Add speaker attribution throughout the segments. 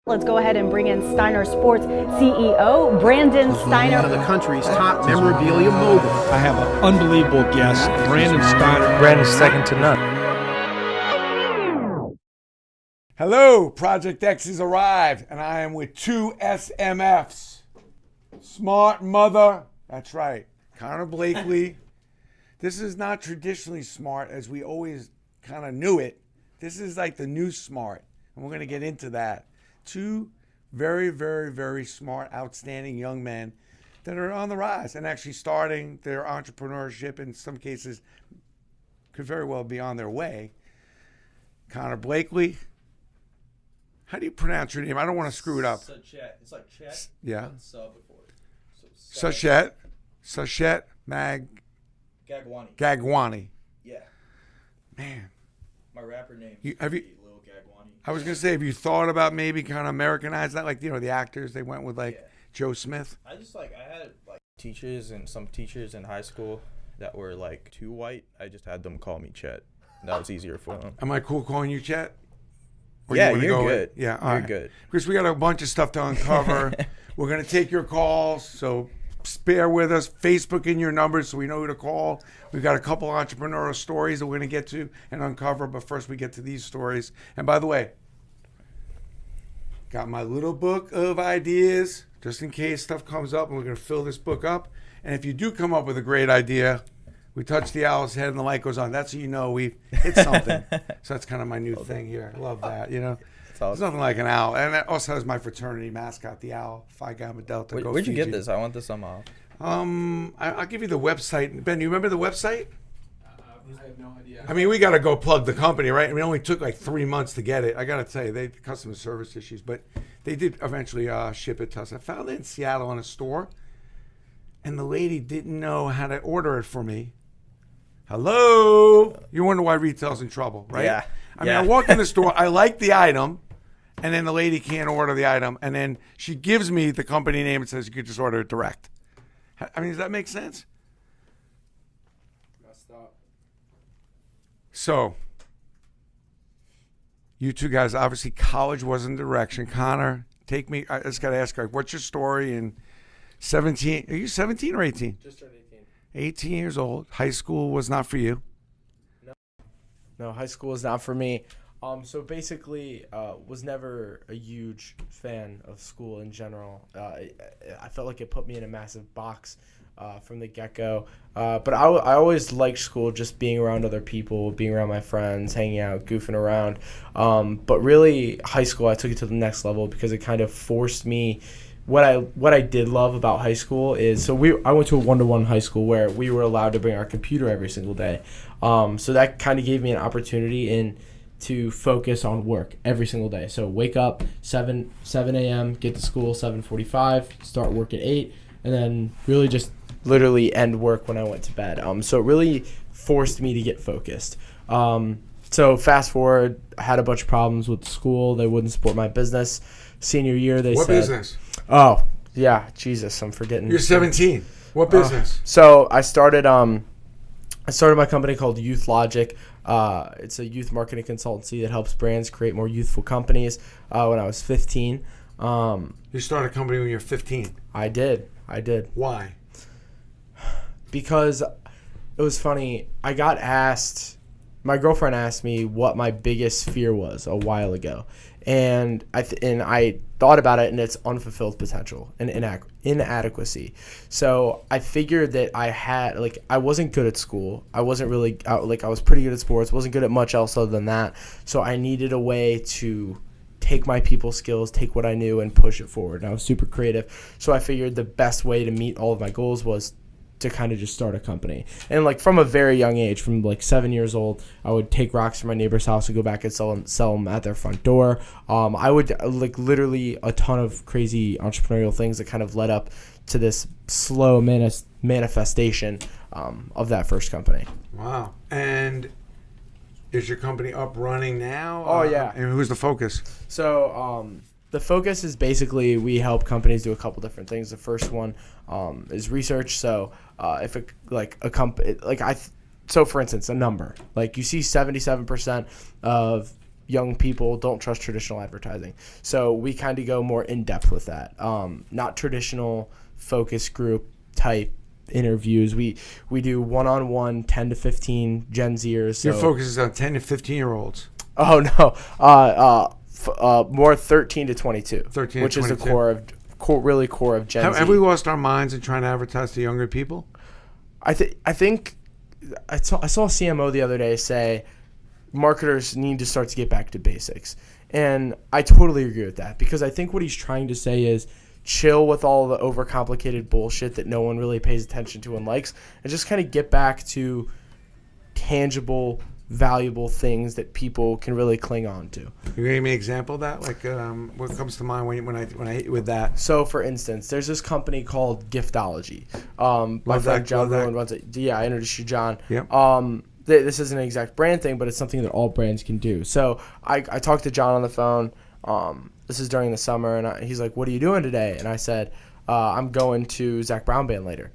Speaker 1: Let's go ahead and bring in Steiner Sports CEO, Brandon Steiner.
Speaker 2: One of the country's top memorabilia mogul.
Speaker 3: I have an unbelievable guest, Brandon Steiner.
Speaker 4: Brandon's second to none.
Speaker 5: Hello, Project X has arrived, and I am with two SMFs. Smart mother, that's right, Connor Blakey. This is not traditionally smart as we always kind of knew it. This is like the new smart, and we're going to get into that. Two very, very, very smart, outstanding young men that are on the rise and actually starting their entrepreneurship, in some cases could very well be on their way. Connor Blakey. How do you pronounce your name? I don't want to screw it up.
Speaker 6: Sachet. It's like Chet.
Speaker 5: Yeah.
Speaker 6: Sub before. So
Speaker 5: Sachet Gagwani.
Speaker 6: Yeah.
Speaker 5: Man.
Speaker 6: My rapper name.
Speaker 5: Have you?
Speaker 6: Lil Gagwani.
Speaker 5: I was gonna say, have you thought about maybe kind of Americanize that? Like, the actors, they went with Joe Smith.
Speaker 6: I had teachers and some teachers in high school that were like too white. I just had them call me Chet. That was easier for them.
Speaker 5: Am I cool calling you Chet? Or
Speaker 6: Yeah,
Speaker 5: you're
Speaker 6: good.
Speaker 5: Yeah, all
Speaker 6: you're
Speaker 5: right.
Speaker 6: good.
Speaker 5: Because we got a bunch of stuff to uncover. We're gonna take your calls, so bear with us. Facebook in your numbers so we know who to call. We've got a couple entrepreneurial stories that we're going to get to and uncover, but first we get to these stories. And by the way, got my little book of ideas just in case stuff comes up, and we're going to fill this book up. And if you do come up with a great idea, we touch the owl's head and the light goes on. That's how you know we've hit something. So that's kind of my new thing here. I love that, There's nothing like an owl. And that also has my fraternity mascot, the owl, Phi Gamma Delta.
Speaker 6: Where'd you get this? I want this somehow.
Speaker 5: I'll give you the website. Ben, you remember the website?
Speaker 3: I have no idea.
Speaker 5: I mean, we got to go plug the company, right? I mean, it only took like 3 months to get it. I got to tell you, they had customer service issues, but they did eventually ship it to us. I found it in Seattle in a store, and the lady didn't know how to order it for me. Hello? You wonder why retail's in trouble, right?
Speaker 6: Yeah.
Speaker 5: I mean, I walk in the store, I like the item, and then the lady can't order the item, and then she gives me the company name and says you could just order it direct. I mean, does that make sense?
Speaker 3: Messed up.
Speaker 5: So, you two guys, obviously college wasn't the direction. Connor, take me, I just got to ask, what's your story in 17, are you 17 or 18?
Speaker 3: Just turned 18.
Speaker 5: 18 years old. High school was not for you.
Speaker 4: No, high school is not for me. So basically, was never a huge fan of school in general. I felt like it put me in a massive box from the get-go. But I always liked school, just being around other people, being around my friends, hanging out, goofing around. But really, high school, I took it to the next level because it kind of forced me. What I did love about high school is, I went to a 1-to-1 high school where we were allowed to bring our computer every single day. So that kind of gave me an opportunity to focus on work every single day. So wake up 7 a.m., get to school 7:45, start work at 8, and then really just literally end work when I went to bed. So it really forced me to get focused. So fast forward, I had a bunch of problems with the school. They wouldn't support my business. Senior year, they said...
Speaker 5: What business?
Speaker 4: Oh, yeah, Jesus, I'm forgetting.
Speaker 5: You're 17. What business?
Speaker 4: So I started my company called YouthLogic. It's a youth marketing consultancy that helps brands create more youthful companies. When I was 15.
Speaker 5: You started a company when you were 15.
Speaker 4: I did.
Speaker 5: Why?
Speaker 4: Because it was funny. I got asked... My girlfriend asked me what my biggest fear was a while ago. And I thought about it, and it's unfulfilled potential and inadequacy. So I figured that I wasn't good at school. I wasn't really, I was pretty good at sports, wasn't good at much else other than that. So I needed a way to take my people skills, take what I knew, and push it forward. And I was super creative. So I figured the best way to meet all of my goals was to kind of just start a company. And from a very young age, from 7 years old, I would take rocks from my neighbor's house and go back and sell them at their front door. I would literally a ton of crazy entrepreneurial things that kind of led up to this slow manifestation of that first company.
Speaker 5: Wow. And is your company up running now?
Speaker 4: Oh, yeah.
Speaker 5: And who's the focus?
Speaker 4: So the focus is basically we help companies do a couple different things. The first one is research. So if a company so for instance, a number you see 77% of young people don't trust traditional advertising. So we kind of go more in depth with that. Not traditional focus group type interviews. We do one-on-one 10 to 15 Gen Zers. So.
Speaker 5: Your focus is on 10 to 15-year-olds.
Speaker 4: Oh no, more 13 to 22,
Speaker 5: 13 to
Speaker 4: which
Speaker 5: 22.
Speaker 4: is the core of Gen Z.
Speaker 5: Have we lost our minds in trying to advertise to younger people?
Speaker 4: I think I saw a CMO the other day say marketers need to start to get back to basics, and I totally agree with that, because I think what he's trying to say is chill with all the overcomplicated bullshit that no one really pays attention to and likes, and just kind of get back to tangible, valuable things that people can really cling on to.
Speaker 5: You gonna give me an example of that? Like, what comes to mind when I hit you with that?
Speaker 4: So, for instance, there's this company called Giftology. My friend John Rowan runs it. Yeah, I introduced you, John.
Speaker 5: Yep.
Speaker 4: This isn't an exact brand thing, but it's something that all brands can do. So I talked to John on the phone. This is during the summer, and he's like, "What are you doing today?" And I said, "I'm going to Zach Brown Band later,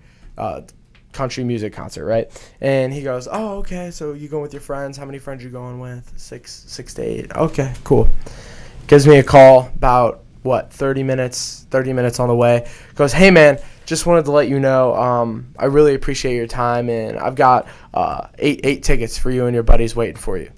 Speaker 4: country music concert, right?" And he goes, "Oh, okay. So you going with your friends? How many friends you going with? Six to eight. Okay, cool." Gives me a call about 30 minutes on the way. Goes, "Hey man, just wanted to let you know, I really appreciate your time, and I've got eight tickets for you and your buddies waiting for you.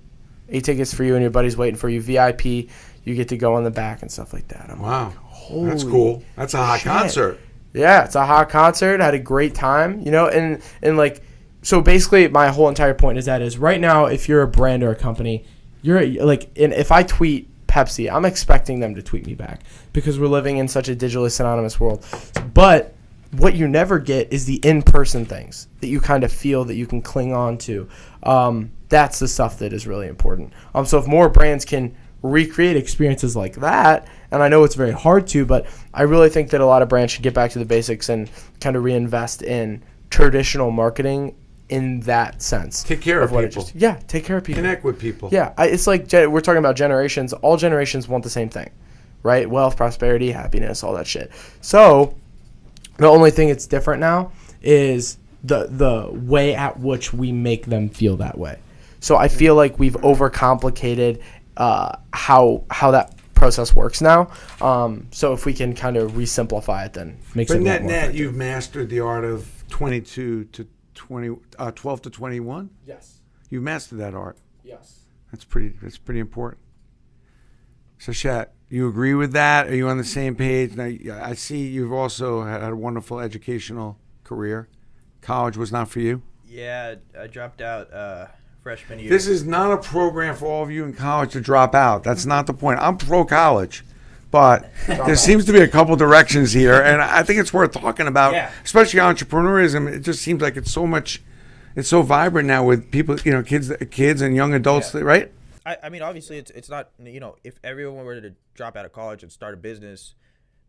Speaker 4: 8 tickets for you and your buddies waiting for you. VIP. You get to go on the back and stuff like that." I'm
Speaker 5: Wow,
Speaker 4: like,
Speaker 5: that's cool. That's a hot
Speaker 4: shit.
Speaker 5: concert.
Speaker 4: Yeah, it's a hot concert. I had a great time, and like, so basically my whole entire point is right now, if you're a brand or a company, you're like, and if I tweet Pepsi, I'm expecting them to tweet me back, because we're living in such a digitally synonymous world. But what you never get is the in-person things that you kind of feel that you can cling on to. That's the stuff that is really important. So if more brands can recreate experiences like that, and I know it's very hard to, but I really think that a lot of brands should get back to the basics and kind of reinvest in traditional marketing in that sense.
Speaker 5: Take care of people.
Speaker 4: Take care of people.
Speaker 5: Connect with people.
Speaker 4: Yeah, it's like we're talking about generations. All generations want the same thing, right? Wealth, prosperity, happiness, all that shit. So the only thing that's different now is the way at which we make them feel that way. So I feel like we've overcomplicated how that process works now. So if we can kind of re-simplify it, then makes it a lot more
Speaker 5: net,
Speaker 4: effective.
Speaker 5: you've mastered the art of 22 to 20, 12 to 21.
Speaker 4: Yes.
Speaker 5: You've mastered that art.
Speaker 4: Yes.
Speaker 5: That's pretty important. Sachet, you agree with that? Are you on the same page? Now, I see you've also had a wonderful educational career. College was not for you?
Speaker 6: Yeah, I dropped out freshman year.
Speaker 5: This is not a program for all of you in college to drop out. That's not the point. I'm pro-college. But there seems to be a couple directions here, and I think it's worth talking about, especially entrepreneurism. It just seems like it's so vibrant now with people, kids and young adults, right?
Speaker 6: I mean, obviously, it's not, if everyone were to drop out of college and start a business,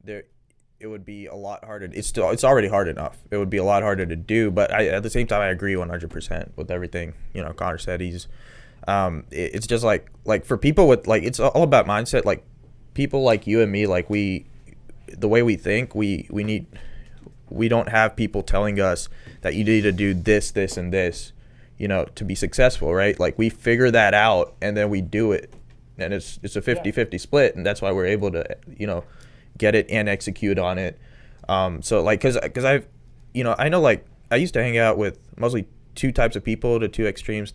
Speaker 6: it would be a lot harder. It's already hard enough. It would be a lot harder to do. But at the same time, I agree 100% with everything Connor said. It's just like for people with it's all about mindset. Like people like you and me, the way we think, we don't have people telling us that you need to do this, this, and this, to be successful, right? Like we figure that out and then we do it, and it's a 50-50 split, and that's why we're able to get it and execute on it. So because I've I know I used to hang out with mostly two types of people, to two extremes.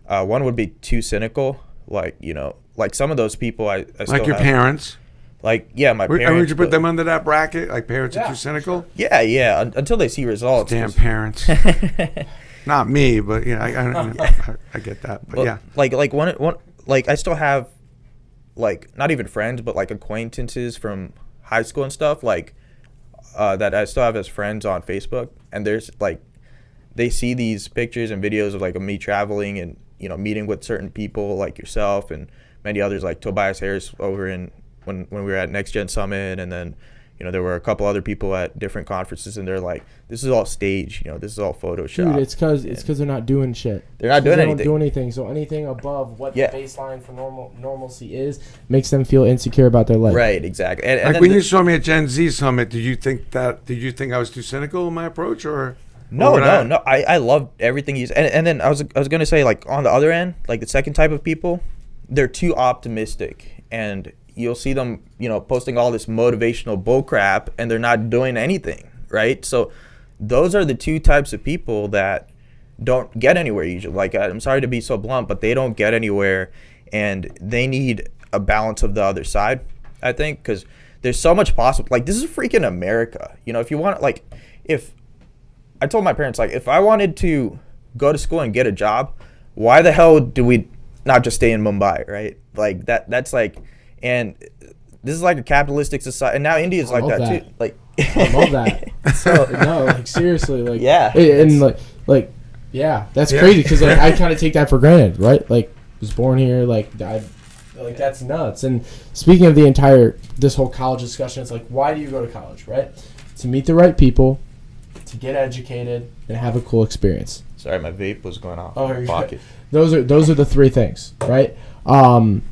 Speaker 6: One would be too cynical, like some of those people I still
Speaker 5: like your
Speaker 6: have.
Speaker 5: Parents.
Speaker 6: My parents.
Speaker 5: Would you put them under that bracket? Like parents are too cynical?
Speaker 6: Yeah, until they see results.
Speaker 5: Damn parents. Not me, but I get that. But yeah.
Speaker 6: I still have not even friends, but acquaintances from high school and stuff, that I still have as friends on Facebook, and there's they see these pictures and videos of me traveling and meeting with certain people like yourself and many others, like Tobias Harris over in when we were at Next Gen Summit, and then there were a couple other people at different conferences, and they're like, this is all staged, this is all Photoshop.
Speaker 4: Dude, it's because they're not doing shit.
Speaker 6: They're not doing anything.
Speaker 4: They don't do anything. So anything above what the baseline for normalcy is makes them feel insecure about their life.
Speaker 6: Right, exactly. And
Speaker 5: when you saw me at Gen Z Summit, did you think I was too cynical in my approach, or?
Speaker 6: No. I loved everything you said. And then I was gonna say, on the other end, the second type of people, they're too optimistic, and you'll see them, posting all this motivational bull crap, and they're not doing anything, right? So those are the two types of people that don't get anywhere usually. Like, I'm sorry to be so blunt, but they don't get anywhere, and they need a balance of the other side, I think, because there's so much possible. Like, this is freaking America. If you want, like, if I told my parents, like, if I wanted to go to school and get a job, why the hell do we not just stay in Mumbai, right? Like, that's like, and this is like a capitalistic society, and now India is like that too. Like,
Speaker 7: I love that. So no, like, seriously, like,
Speaker 6: yeah,
Speaker 7: and like yeah, that's crazy, because like I kind of take that for granted, right? Like, was born here, like, like, that's nuts. And speaking of this whole college discussion, it's like, why do you go to college, right? To meet the right people, to get educated, and have a cool experience.
Speaker 6: Sorry, my vape was going off.
Speaker 7: Oh,
Speaker 6: in my pocket.
Speaker 7: Those are the three things, right? And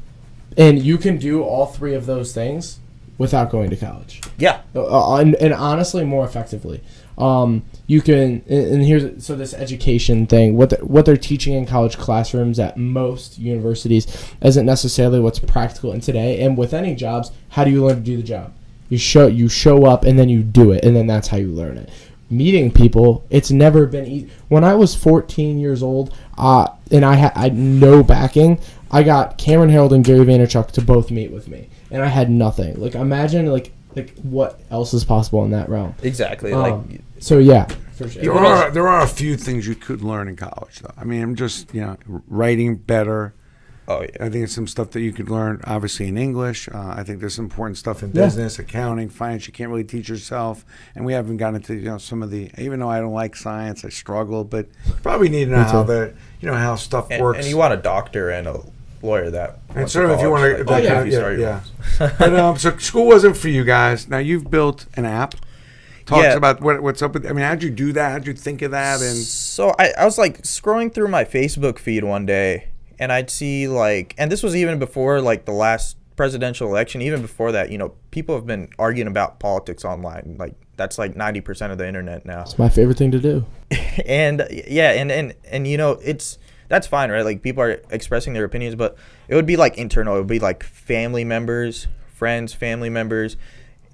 Speaker 7: you can do all three of those things without going to college.
Speaker 6: Yeah.
Speaker 7: And honestly, more effectively. You can, and here's, so this education thing, what they're teaching in college classrooms at most universities isn't necessarily what's practical in today. And with any jobs, how do you learn to do the job? You show up, and then you do it, and then that's how you learn it. Meeting people, it's never been easy. When I was 14 years old, and I had no backing, I got Cameron Harold and Gary Vaynerchuk to both meet with me, and I had nothing. Like, imagine like what else is possible in that realm.
Speaker 6: Exactly.
Speaker 7: So yeah, for sure.
Speaker 5: There are a few things you could learn in college, though. I mean, I'm just, writing better.
Speaker 6: Oh, yeah.
Speaker 5: I think it's some stuff that you could learn, obviously, in English. I think there's some important stuff in business, accounting, finance. You can't really teach yourself. And we haven't gotten into, some of the, even though I don't like science, I struggle, but you probably need to know how stuff works.
Speaker 6: And you want a doctor and a lawyer that.
Speaker 5: And sort of if you want to,
Speaker 6: yeah.
Speaker 5: But so school wasn't for you guys. Now you've built an app. Talks about what's up with. I mean, how'd you do that? How'd you think of that? And
Speaker 6: so I was like scrolling through my Facebook feed one day, and I'd see like, and this was even before like the last presidential election. Even before that, people have been arguing about politics online. Like, that's like 90% of the internet now.
Speaker 7: It's my favorite thing to do.
Speaker 6: And yeah, and that's fine, right? Like, people are expressing their opinions, but it would be like internal. It would be like family members, friends, family members,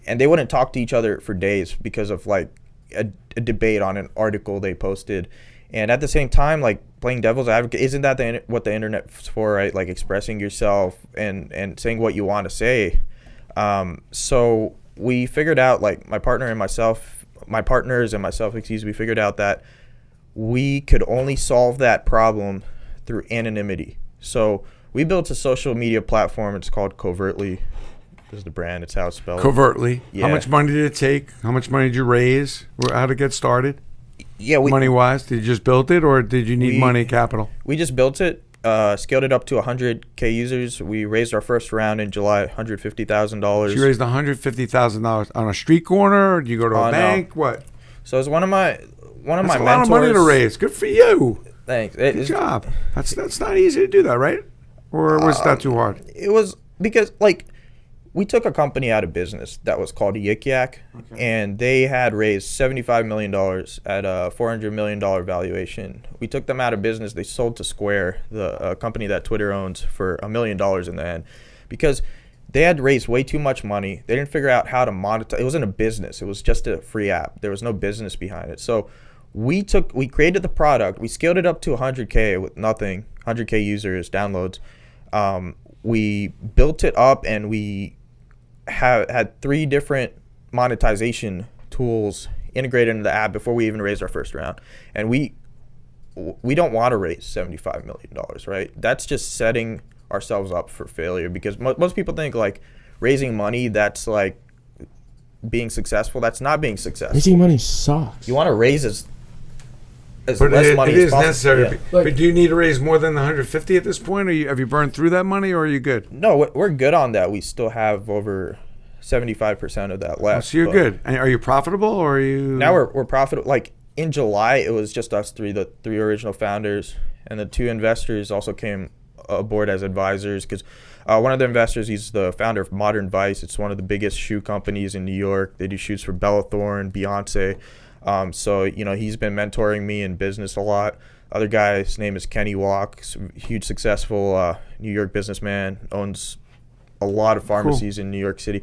Speaker 6: and they wouldn't talk to each other for days because of like a debate on an article they posted. And at the same time, like, playing devil's advocate, isn't that what the internet's for, right? Like, expressing yourself and saying what you want to say. So we figured out, like, my partners and myself, we figured out that we could only solve that problem through anonymity. So we built a social media platform. It's called Covertly. This is the brand. It's how it's spelled.
Speaker 5: Covertly.
Speaker 6: Yeah.
Speaker 5: How much money did it take? How much money did you raise? How to get started?
Speaker 6: Yeah,
Speaker 5: money-wise, did you just build it, or did you need money, capital?
Speaker 6: We just built it, scaled it up to 100K users. We raised our first round in July, $150,000.
Speaker 5: So you raised $150,000 on a street corner, or do you go to a bank? No. What?
Speaker 6: So it's one of my mentors.
Speaker 5: A lot of money to raise. Good for you.
Speaker 6: Thanks.
Speaker 5: Good job. That's not easy to do that, right? Or was that too hard?
Speaker 6: It was because, like, we took a company out of business that was called Yik Yak, and they had raised $75 million at a $400 million valuation. We took them out of business. They sold to Square, the company that Twitter owns, for $1 million in the end, because they had raised way too much money. They didn't figure out how to monetize. It wasn't a business. It was just a free app. There was no business behind it. So we created the product. We scaled it up to 100K with nothing, 100K users, downloads. We built it up, and we had 3 different monetization tools integrated into the app before we even raised our first round. And we don't want to raise $75 million, right? That's just setting ourselves up for failure, because most people think like raising money, that's like being successful. That's not being successful.
Speaker 7: Raising money sucks.
Speaker 6: You want to raise as less money
Speaker 5: it
Speaker 6: as
Speaker 5: is
Speaker 6: possible.
Speaker 5: necessary.
Speaker 6: Yeah.
Speaker 5: But do you need to raise more than the 150 at this point? Or have you burned through that money, or are you good?
Speaker 6: No, we're good on that. We still have over 75% of that left.
Speaker 5: So you're good. And are you profitable, or are you?
Speaker 6: Now we're profitable. Like, in July, it was just us three, the 3 original founders, and the 2 investors also came aboard as advisors, because one of the investors, he's the founder of Modern Vice. It's one of the biggest shoe companies in New York. They do shoes for Bella Thorne, Beyonce. So he's been mentoring me in business a lot. Other guy, his name is Kenny Walk, huge successful New York businessman, owns a lot of pharmacies in New York City.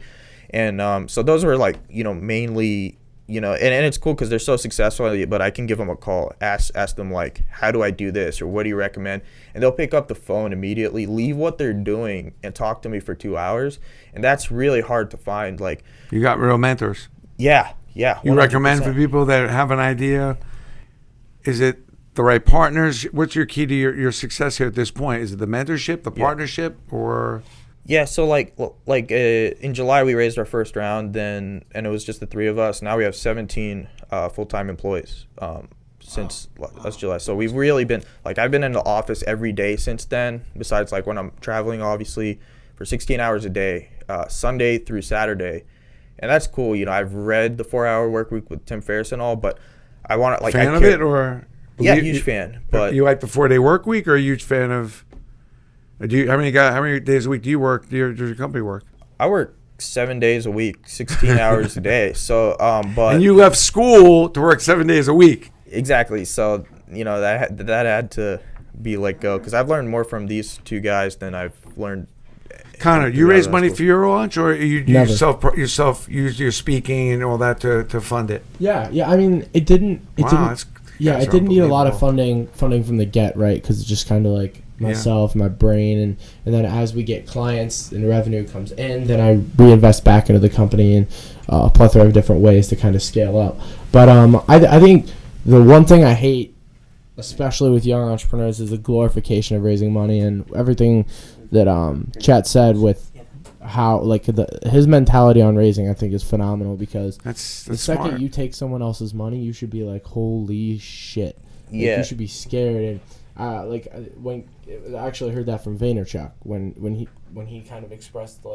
Speaker 6: And so those were like, mainly, and it's cool because they're so successful, but I can give them a call, ask them like, how do I do this? Or what do you recommend? And they'll pick up the phone immediately, leave what they're doing and talk to me for 2 hours. And that's really hard to find. Like,
Speaker 5: You got real mentors.
Speaker 6: Yeah.
Speaker 5: You
Speaker 6: 100%.
Speaker 5: recommend for people that have an idea, is it the right partners? What's your key to your success here at this point? Is it the mentorship, the partnership, or?
Speaker 6: Yeah, so like in July we raised our first round, and it was just the three of us. Now we have 17 full-time employees since last July. So we've really been, I've been in the office every day since then, besides when I'm traveling, obviously, for 16 hours a day, Sunday through Saturday. And that's cool. I've read the 4-Hour Workweek with Tim Ferriss and all, but I want to
Speaker 5: fan of it, or?
Speaker 6: Yeah, huge fan. But
Speaker 5: you like the 4-day work week, or are you a huge fan of? How many days a week do you work? Does your company work?
Speaker 6: I work 7 days a week, 16 hours a day. So, but
Speaker 5: and you left school to work 7 days a week.
Speaker 6: Exactly. So, that had to be let go because I've learned more from these two guys than I've learned.
Speaker 5: Connor, you raise money for your launch, or you
Speaker 7: Never.
Speaker 5: yourself use your speaking and all that to fund it?
Speaker 7: Yeah. I mean, it didn't.
Speaker 5: That's
Speaker 7: It didn't need a lot of funding from the get, right? Because it's just kind of like myself, my brain, and then as we get clients and revenue comes in, then I reinvest back into the company in a plethora of different ways to kind of scale up. But I think the one thing I hate, especially with young entrepreneurs, is the glorification of raising money, and everything that Chat said with how his mentality on raising, I think, is phenomenal, because
Speaker 5: that's
Speaker 7: the second
Speaker 5: smart.
Speaker 7: you take someone else's money, you should be like, holy shit.
Speaker 6: Yeah.
Speaker 7: You should be scared. And when I actually heard that from Vaynerchuk when he kind of expressed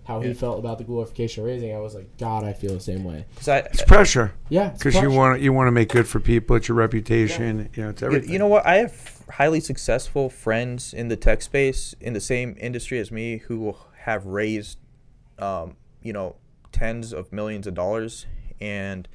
Speaker 7: how he felt about the glorification of raising. I was like, God, I feel the same way.
Speaker 5: It's pressure.
Speaker 7: Yeah,
Speaker 5: because you want to make good for people. It's your reputation. It's everything.
Speaker 6: You know what? I have highly successful friends in the tech space in the same industry as me who have raised, tens of millions of dollars, and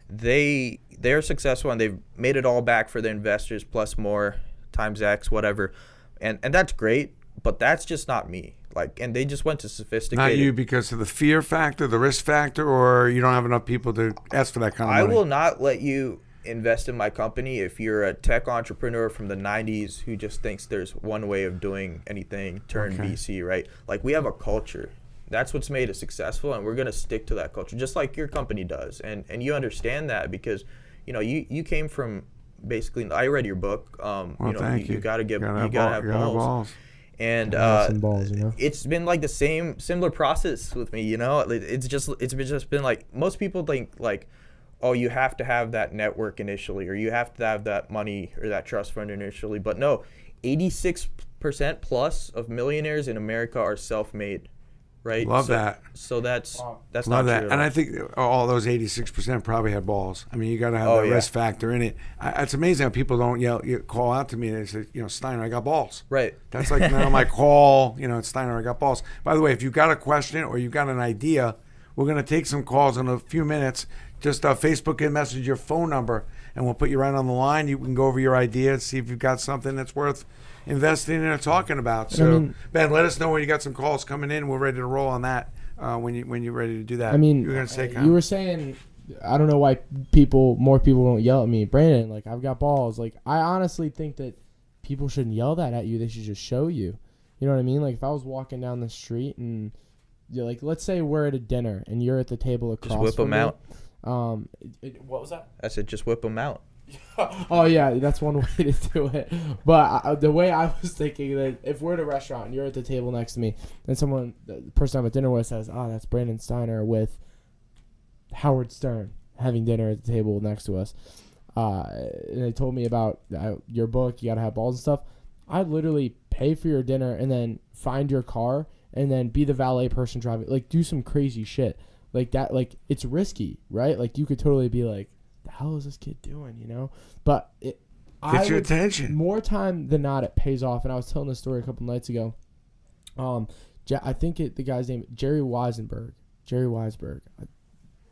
Speaker 6: they're successful and they've made it all back for their investors plus more times X, whatever, and that's great. But that's just not me. And they just went to sophisticated.
Speaker 5: Not you, because of the fear factor, the risk factor, or you don't have enough people to ask for that kind of money.
Speaker 6: I will not let you invest in my company if you're a tech entrepreneur from the 90s who just thinks there's one way of doing anything, VC, right? We have a culture. That's what's made us successful, and we're going to stick to that culture, just like your company does. And you understand that because, you came from basically, I read your book.
Speaker 5: Thank you.
Speaker 6: You got to have balls. And
Speaker 7: balls,
Speaker 6: it's been the similar process with me. It's just been most people think oh, you have to have that network initially, or you have to have that money or that trust fund initially. But no, 86% plus of millionaires in America are self-made, right?
Speaker 5: Love that.
Speaker 6: So that's
Speaker 5: Love
Speaker 6: not
Speaker 5: that.
Speaker 6: true.
Speaker 5: And I think all those 86% probably had balls. I mean, you got to have that risk factor in it. It's amazing how people don't call out to me and they say, Steiner, I got balls.
Speaker 6: Right.
Speaker 5: That's now my call, it's Steiner, I got balls. By the way, if you got a question or you got an idea, we're going to take some calls in a few minutes. Just Facebook and message your phone number, and we'll put you right on the line. You can go over your idea and see if you've got something that's worth investing in or talking about. So, Ben, let us know when you got some calls coming in. We're ready to roll on that when you're ready to do that.
Speaker 7: I mean,
Speaker 5: you were going to say,
Speaker 7: you were saying, I don't know why more people don't yell at me, Brandon. I've got balls. I honestly think that people shouldn't yell that at you. They should just show you. You know what I mean? If I was walking down the street and let's say we're at a dinner and you're at the table across.
Speaker 6: Just whip them out.
Speaker 7: What was that?
Speaker 6: I said just whip them out.
Speaker 7: Oh yeah, that's one way to do it. But the way I was thinking that if we're at a restaurant and you're at the table next to me, and the person I'm at dinner with says, "Oh, that's Brandon Steiner with Howard Stern having dinner at the table next to us," and they told me about your book, you gotta have balls and stuff. I'd literally pay for your dinner and then find your car and then be the valet person driving. Do some crazy shit. That, it's risky, right? You could totally be like, the hell is this kid doing, But
Speaker 5: get your attention.
Speaker 7: More time than not, it pays off. And I was telling this story a couple nights ago. I think the guy's name, Jerry Weisberg. I'm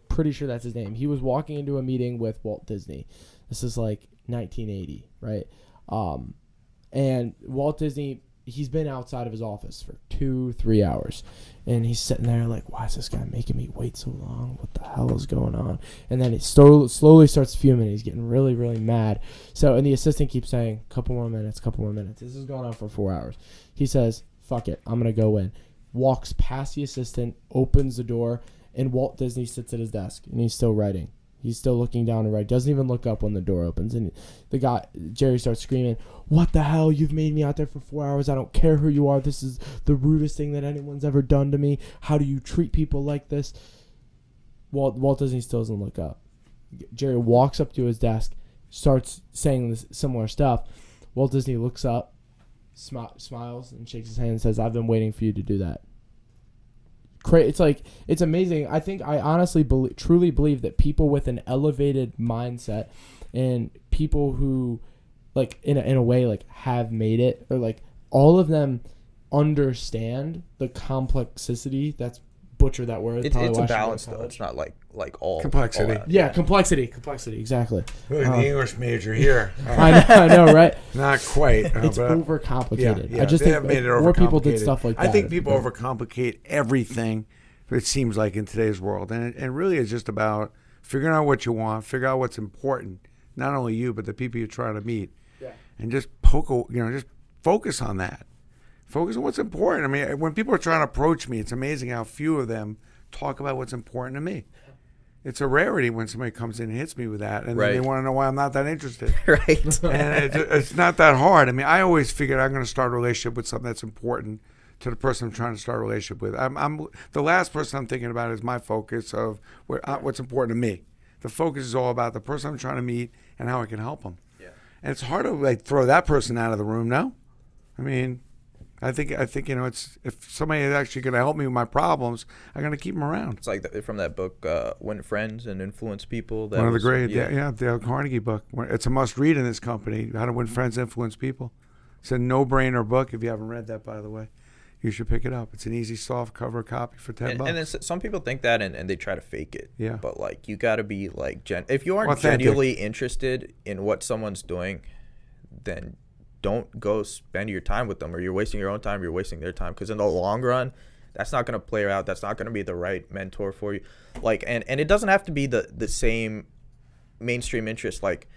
Speaker 7: pretty sure that's his name. He was walking into a meeting with Walt Disney. This is 1980, right? And Walt Disney, he's been outside of his office for 2-3 hours, and he's sitting there like, why is this guy making me wait so long? What the hell is going on? And then he slowly starts fuming. He's getting really, really mad. So, and the assistant keeps saying, couple more minutes. This is going on for 4 hours. He says, fuck it, I'm going to go in. Walks past the assistant, opens the door, and Walt Disney sits at his desk, and he's still writing. He's still looking down to write. Doesn't even look up when the door opens. And the guy, Jerry, starts screaming, what the hell? You've made me out there for 4 hours. I don't care who you are. This is the rudest thing that anyone's ever done to me. How do you treat people like this? Walt Disney still doesn't look up. Jerry walks up to his desk, starts saying this similar stuff. Walt Disney looks up, smiles, and shakes his hand and says, I've been waiting for you to do that. It's like, it's amazing. I honestly truly believe that people with an elevated mindset and people who, like, in a way, like, have made it, or like all of them understand the complexity. That's butcher that word.
Speaker 6: It's a balance though. It's not like all
Speaker 5: complexity.
Speaker 6: all out.
Speaker 7: Yeah, complexity, exactly.
Speaker 5: Really, the English major here.
Speaker 7: I know, right?
Speaker 5: Not quite.
Speaker 7: It's
Speaker 5: but
Speaker 7: overcomplicated.
Speaker 5: Yeah,
Speaker 7: I just
Speaker 5: they
Speaker 7: think
Speaker 5: have made it
Speaker 7: more people did
Speaker 5: overcomplicated.
Speaker 7: stuff like that.
Speaker 5: I think people overcomplicate everything, it seems like, in today's world. And really it's just about figuring out what you want, figure out what's important, not only you, but the people you're trying to meet. Yeah. And just just focus on that. Focus on what's important. I mean, when people are trying to approach me, it's amazing how few of them talk about what's important to me. It's a rarity when somebody comes in and hits me with that, and then they want to know why I'm not that interested.
Speaker 6: Right.
Speaker 5: And it's not that hard. I mean, I always figured I'm going to start a relationship with something that's important to the person I'm trying to start a relationship with. I'm the last person I'm thinking about is my focus of what's important to me. The focus is all about the person I'm trying to meet and how I can help them. Yeah. And it's hard to like throw that person out of the room. No, I mean, I think it's, if somebody is actually going to help me with my problems, I'm going to keep them around.
Speaker 6: It's like from that book, Win Friends and Influence People. That
Speaker 5: One of the great, Dale Carnegie book. It's a must read in this company. How to Win Friends, Influence People. It's a no-brainer book. If you haven't read that, by the way, you should pick it up. It's an easy soft cover copy for $10.
Speaker 6: And then some people think that and they try to fake it.
Speaker 5: Yeah.
Speaker 6: But like you got to be like if you aren't
Speaker 5: Authentic.
Speaker 6: genuinely interested in what someone's doing, then don't go spend your time with them, or you're wasting your own time, you're wasting their time, because in the long run that's not going to play out. That's not going to be the right mentor for you. Like and it doesn't have to be the same mainstream interest. Like,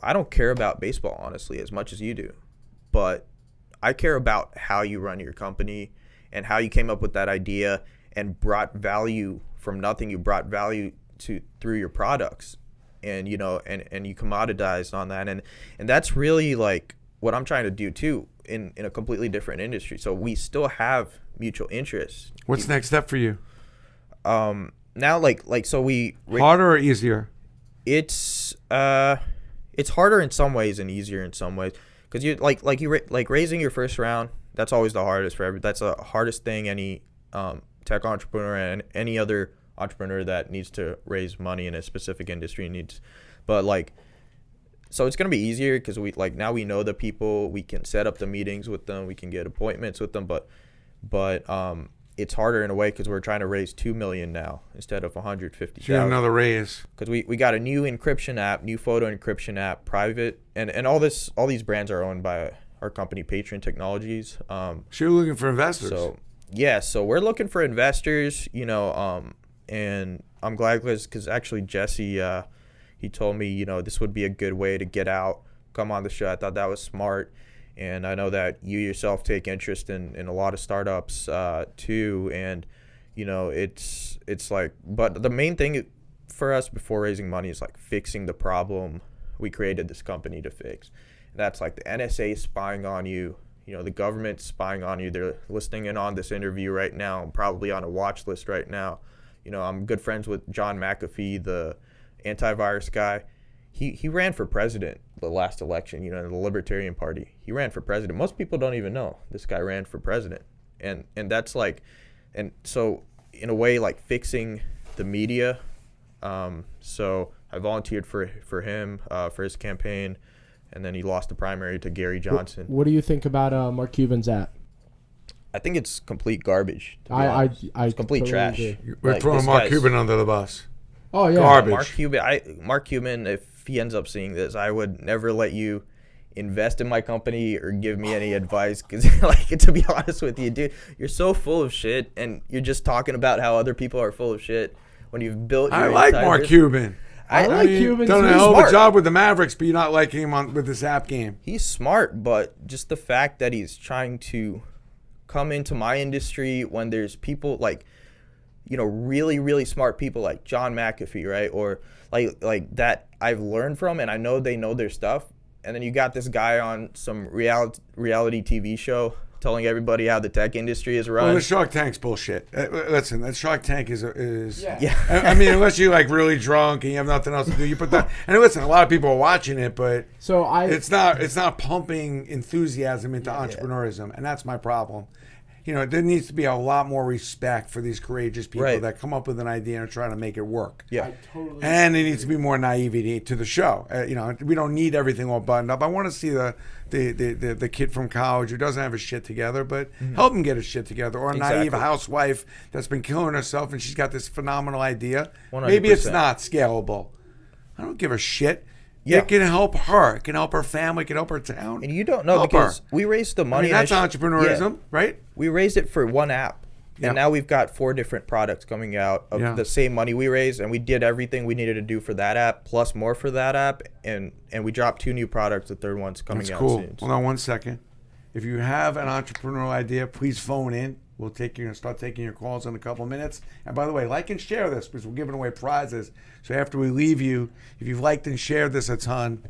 Speaker 6: I don't care about baseball honestly as much as you do, but I care about how you run your company and how you came up with that idea and brought value from nothing. You brought value through your products, and you commoditized on that, and that's really like what I'm trying to do too in a completely different industry. So we still have mutual interests.
Speaker 5: What's the next step for you?
Speaker 6: Now so we
Speaker 5: Harder or easier?
Speaker 6: It's harder in some ways and easier in some ways, because you like raising your first round. That's always the hardest for everybody. That's the hardest thing any tech entrepreneur and any other entrepreneur that needs to raise money in a specific industry needs. But so it's going to be easier because now we know the people, we can set up the meetings with them, we can get appointments with them, but it's harder in a way because we're trying to raise $2 million now instead of $150,000.
Speaker 5: You got another raise.
Speaker 6: Because we got a new encryption app, new photo encryption app, private, and all these brands are owned by our company, Patron Technologies.
Speaker 5: So you're looking for investors.
Speaker 6: So we're looking for investors, and I'm glad because actually Jesse, he told me, this would be a good way to get out, come on the show. I thought that was smart. And I know that you yourself take interest in a lot of startups too. And, it's like, but the main thing for us before raising money is like fixing the problem we created this company to fix. And that's like the NSA spying on you, the government spying on you. They're listening in on this interview right now. I'm probably on a watch list right now. I'm good friends with John McAfee, the antivirus guy. He ran for president the last election, in the Libertarian Party. He ran for president. Most people don't even know this guy ran for president. And that's and so in a way, like fixing the media. So I volunteered for him, for his campaign, and then he lost the primary to Gary Johnson.
Speaker 7: What do you think about Mark Cuban's app?
Speaker 6: I think it's complete garbage.
Speaker 7: I
Speaker 6: it's complete
Speaker 7: totally
Speaker 6: trash.
Speaker 7: agree.
Speaker 5: We're throwing Mark Cuban under the bus.
Speaker 7: Oh yeah,
Speaker 5: garbage.
Speaker 6: Mark Cuban, if he ends up seeing this, I would never let you invest in my company or give me any advice, because like, to be honest with you, dude, you're so full of shit, and you're just talking about how other people are full of shit when you've built your
Speaker 5: I like
Speaker 6: entire
Speaker 5: Mark
Speaker 6: business.
Speaker 5: Cuban.
Speaker 7: I like Cuban
Speaker 5: Done
Speaker 7: too.
Speaker 5: a hell of a
Speaker 6: Smart.
Speaker 5: job with the Mavericks, but you're not liking him with this app game.
Speaker 6: He's smart, but just the fact that he's trying to come into my industry when there's people like, you know, really, really smart people like John McAfee, right? Or like that I've learned from, and I know they know their stuff. And then you got this guy on some reality TV show telling everybody how the tech industry is run.
Speaker 5: Well, the Shark Tank's bullshit. Listen, that Shark Tank is
Speaker 6: Yeah.
Speaker 5: I mean, unless you're like really drunk and you have nothing else to do, you put that. And listen, a lot of people are watching it, but
Speaker 7: So
Speaker 5: it's not pumping enthusiasm into entrepreneurism, and that's my problem. You know, there needs to be a lot more respect for these courageous people
Speaker 6: Right.
Speaker 5: that come up with an idea and are trying to make it work.
Speaker 6: Yeah.
Speaker 5: And there needs to be more naivety to the show. You know, we don't need everything all buttoned up. I want to see the kid from college who doesn't have his shit together, but help him get his shit together. Or a naive
Speaker 6: Exactly.
Speaker 5: housewife that's been killing herself and she's got this phenomenal idea. Maybe it's
Speaker 6: 100%.
Speaker 5: not scalable. I don't give a shit.
Speaker 6: Yeah.
Speaker 5: It can help her. It can help her family. It can help her town.
Speaker 6: And you don't know,
Speaker 5: Help
Speaker 6: because
Speaker 5: her.
Speaker 6: we raised the
Speaker 5: I
Speaker 6: money.
Speaker 5: mean, that's
Speaker 6: initially-
Speaker 5: entrepreneurism,
Speaker 6: Yeah.
Speaker 5: right?
Speaker 6: We raised it for one app.
Speaker 5: Yeah.
Speaker 6: And now we've got 4 different products coming out of
Speaker 5: Yeah.
Speaker 6: the same money we raised, and we did everything we needed to do for that app, plus more for that app, and we dropped 2 new products. The third one's coming
Speaker 5: That's
Speaker 6: out
Speaker 5: cool.
Speaker 6: soon.
Speaker 5: Hold on 1 second. If you have an entrepreneurial idea, please phone in. We'll start taking your calls in a couple of minutes. And by the way, like and share this, because we're giving away prizes. So after we leave you, if you've liked and shared this a ton,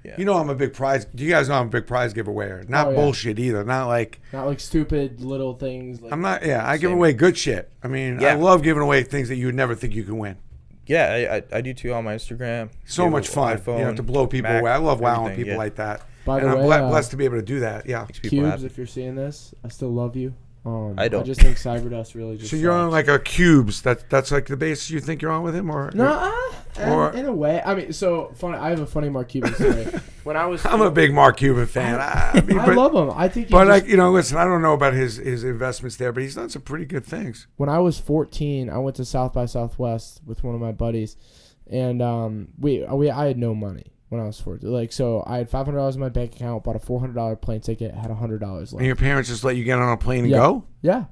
Speaker 6: Yeah.
Speaker 5: you know I'm a big prize. Do you guys know I'm a big prize giveawayer? Not
Speaker 7: Oh, yeah.
Speaker 5: bullshit either. Not like
Speaker 7: Not like stupid little things. Like,
Speaker 5: I'm not. Yeah, I give
Speaker 6: Same.
Speaker 5: away good shit. I mean, I
Speaker 6: Yeah.
Speaker 5: love giving away things that you would never think you can win.
Speaker 6: Yeah, I do too on my Instagram.
Speaker 5: So
Speaker 6: Give
Speaker 5: much
Speaker 6: a
Speaker 5: fun.
Speaker 6: iPhone,
Speaker 5: You know, to blow people
Speaker 6: Mac,
Speaker 5: away. I love wowing
Speaker 6: everything,
Speaker 5: people
Speaker 6: yeah.
Speaker 5: like that.
Speaker 7: By
Speaker 5: And
Speaker 7: the
Speaker 5: I'm
Speaker 7: way,
Speaker 5: blessed to be able to do that. Yeah.
Speaker 6: Makes people
Speaker 7: Cubes,
Speaker 6: happy.
Speaker 7: if you're seeing this, I still love you.
Speaker 6: I don't.
Speaker 7: I just think Cyberdust really just.
Speaker 5: So you're on
Speaker 7: sucks.
Speaker 5: like a Cubes. That's like the basis you think you're on with him, or Or-
Speaker 7: in a way. I mean, so funny. I have a funny Mark Cuban story. When I was,
Speaker 5: I'm a big Mark Cuban fan. I mean,
Speaker 7: I
Speaker 5: but,
Speaker 7: love him. I think.
Speaker 5: but like, you know, listen, I don't know about his investments there, but he's done some pretty good things.
Speaker 7: When I was 14, I went to South by Southwest with one of my buddies, and I had no money when I was 14. Like, so I had $500 in my bank account, bought a $400 plane ticket, had $100 left.
Speaker 5: And your parents just let you get on a plane and
Speaker 7: Yeah.
Speaker 5: go?
Speaker 7: Yeah.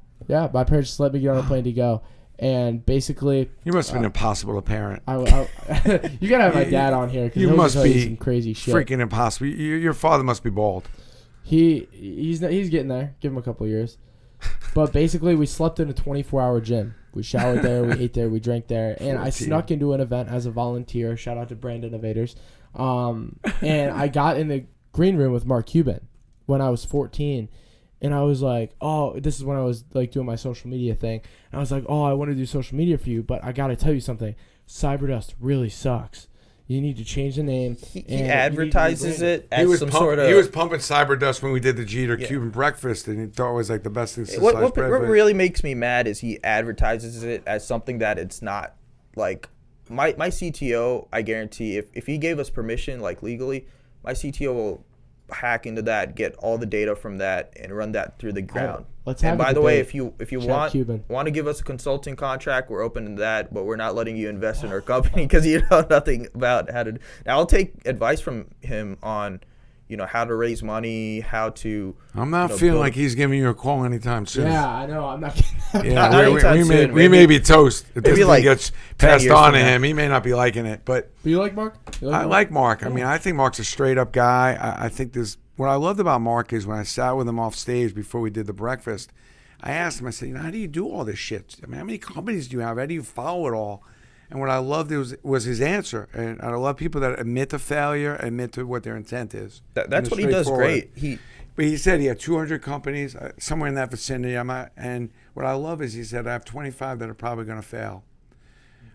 Speaker 7: My parents just let me get on a plane to go, and basically,
Speaker 5: You must have been impossible to parent.
Speaker 7: you gotta have my dad on here because
Speaker 5: You
Speaker 7: he'll
Speaker 5: must
Speaker 7: tell you
Speaker 5: be
Speaker 7: some crazy shit.
Speaker 5: Freaking impossible. Your father must be bald.
Speaker 7: He's getting there. Give him a couple years. But basically, we slept in a 24-hour gym. We showered there, we ate there, we drank there, and I
Speaker 5: 14.
Speaker 7: snuck into an event as a volunteer. Shout out to Brand Innovators. And I got in the green room with Mark Cuban when I was 14. And I was like, oh, this is when I was like doing my social media thing. And I was like, oh, I want to do social media for you, but I got to tell you something. Cyberdust really sucks. You need to change the name.
Speaker 6: He
Speaker 7: and you need to
Speaker 6: advertises
Speaker 7: rebrand
Speaker 6: it as some sort of.
Speaker 5: He was pumping Cyberdust when we did the Jeter
Speaker 6: Yeah.
Speaker 5: Cuban breakfast, and he thought it was like the best thing since
Speaker 6: What
Speaker 5: sliced bread. but-
Speaker 6: really makes me mad is he advertises it as something that it's not. Like my CTO, I guarantee if he gave us permission, like legally, my CTO will hack into that, get all the data from that, and run that through the ground.
Speaker 7: let's have
Speaker 6: And
Speaker 7: a
Speaker 6: by the way,
Speaker 7: debate.
Speaker 6: if you
Speaker 7: Chat Cuban.
Speaker 6: want to give us a consulting contract, we're open to that, but we're not letting you invest in our company because you know nothing about how to. Now I'll take advice from him on, you know, how to raise money, how to.
Speaker 5: I'm not
Speaker 6: you know,
Speaker 5: feeling
Speaker 6: build-
Speaker 5: like he's giving you a call anytime soon.
Speaker 7: Yeah, I know. I'm not kidding.
Speaker 5: Yeah,
Speaker 6: Not anytime
Speaker 5: we
Speaker 6: soon,
Speaker 5: may
Speaker 6: maybe-
Speaker 5: be toast. If this
Speaker 6: maybe
Speaker 5: thing
Speaker 6: like
Speaker 5: gets
Speaker 6: 10
Speaker 5: passed
Speaker 6: years
Speaker 5: on
Speaker 6: from
Speaker 5: to
Speaker 6: now.
Speaker 5: him, he may not be liking it. But
Speaker 7: Do you like Mark? You
Speaker 5: I
Speaker 7: Mark?
Speaker 5: like Mark. I mean, I think Mark's a straight up guy. I think what I loved about Mark is when I sat with him off stage before we did the breakfast, I asked him, I said, you know, how do you do all this shit? I mean, how many companies do you have? How do you follow it all? And what I loved was his answer. And I love people that admit to failure, admit to what their intent is.
Speaker 6: That's
Speaker 5: And
Speaker 6: what he does
Speaker 5: straightforward.
Speaker 6: great.
Speaker 5: But he said he had 200 companies, somewhere in that vicinity. And what I love is he said, I have 25 that are probably going to fail.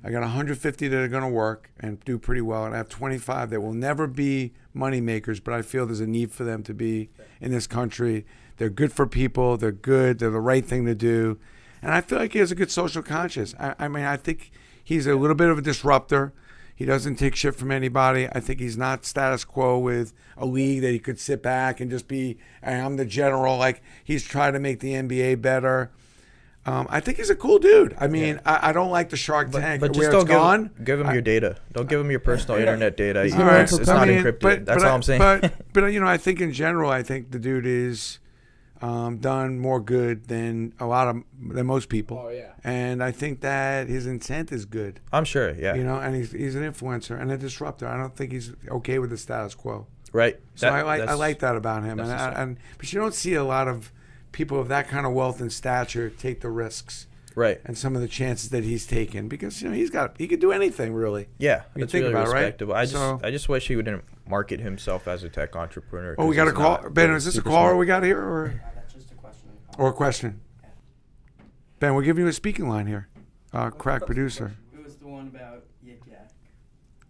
Speaker 5: I got 150 that are going to work and do pretty well, and I have 25 that will never be money makers, but I feel there's a need for them to be in this country. They're good for people. They're good. They're the right thing to do. And I feel like he has a good social conscience. I mean, I think he's a little bit of a disruptor. He doesn't take shit from anybody. I think he's not status quo with a league that he could sit back and just be, hey, I'm the general. Like, he's trying to make the NBA better. I think he's a cool dude. I mean, I don't like the Shark Tank
Speaker 6: But
Speaker 5: where
Speaker 6: just
Speaker 5: it's
Speaker 6: don't
Speaker 5: gone.
Speaker 6: give him your data. Don't give him your personal internet data.
Speaker 7: He's
Speaker 6: You know,
Speaker 7: not
Speaker 6: it's
Speaker 7: mental
Speaker 6: not
Speaker 5: I mean,
Speaker 6: encrypted. That's all I'm saying.
Speaker 5: But you know, I think in general, I think the dude is done more good than than most people.
Speaker 7: Oh, yeah.
Speaker 5: And I think that his intent is good.
Speaker 6: I'm sure. Yeah.
Speaker 5: You know, and he's an influencer and a disruptor. I don't think he's okay with the status quo.
Speaker 6: Right.
Speaker 5: So I like that about him.
Speaker 6: that's
Speaker 5: But you don't see a lot of people of that kind of wealth and stature take the risks.
Speaker 6: Right.
Speaker 5: And some of the chances that he's taken, because you know he could do anything really.
Speaker 6: Yeah,
Speaker 5: You
Speaker 6: it's
Speaker 5: think
Speaker 6: really
Speaker 5: about it, right?
Speaker 6: respectable. I just wish he wouldn't market himself as a tech entrepreneur.
Speaker 5: Oh, we
Speaker 6: 'cause
Speaker 5: got a
Speaker 6: he's
Speaker 5: call.
Speaker 6: not
Speaker 5: Ben,
Speaker 6: really
Speaker 5: is this a
Speaker 6: super
Speaker 5: caller
Speaker 6: smart.
Speaker 5: we got here, or
Speaker 8: That's just a question.
Speaker 5: a question? Ben, we're giving you a speaking line here. Crack producer.
Speaker 8: It was the one about Yik Yak,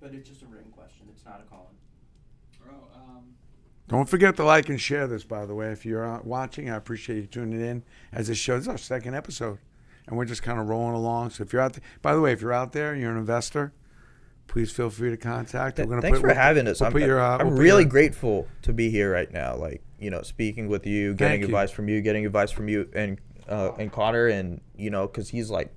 Speaker 8: but it's just a written question. It's not a call-in.
Speaker 5: Don't forget to like and share this, by the way. If you're watching, I appreciate you tuning in. As this show, this is our second episode, and we're just kind of rolling along. So if you're out there, by the way, if you're out there, you're an investor, please feel free to contact.
Speaker 6: Thanks for having us.
Speaker 5: We'll put your,
Speaker 6: I'm
Speaker 5: we'll put
Speaker 6: really
Speaker 5: your-
Speaker 6: grateful to be here right now. Like, you know, speaking with you, getting
Speaker 5: you.
Speaker 6: advice from you, getting advice from you and Connor, and you know, because he's like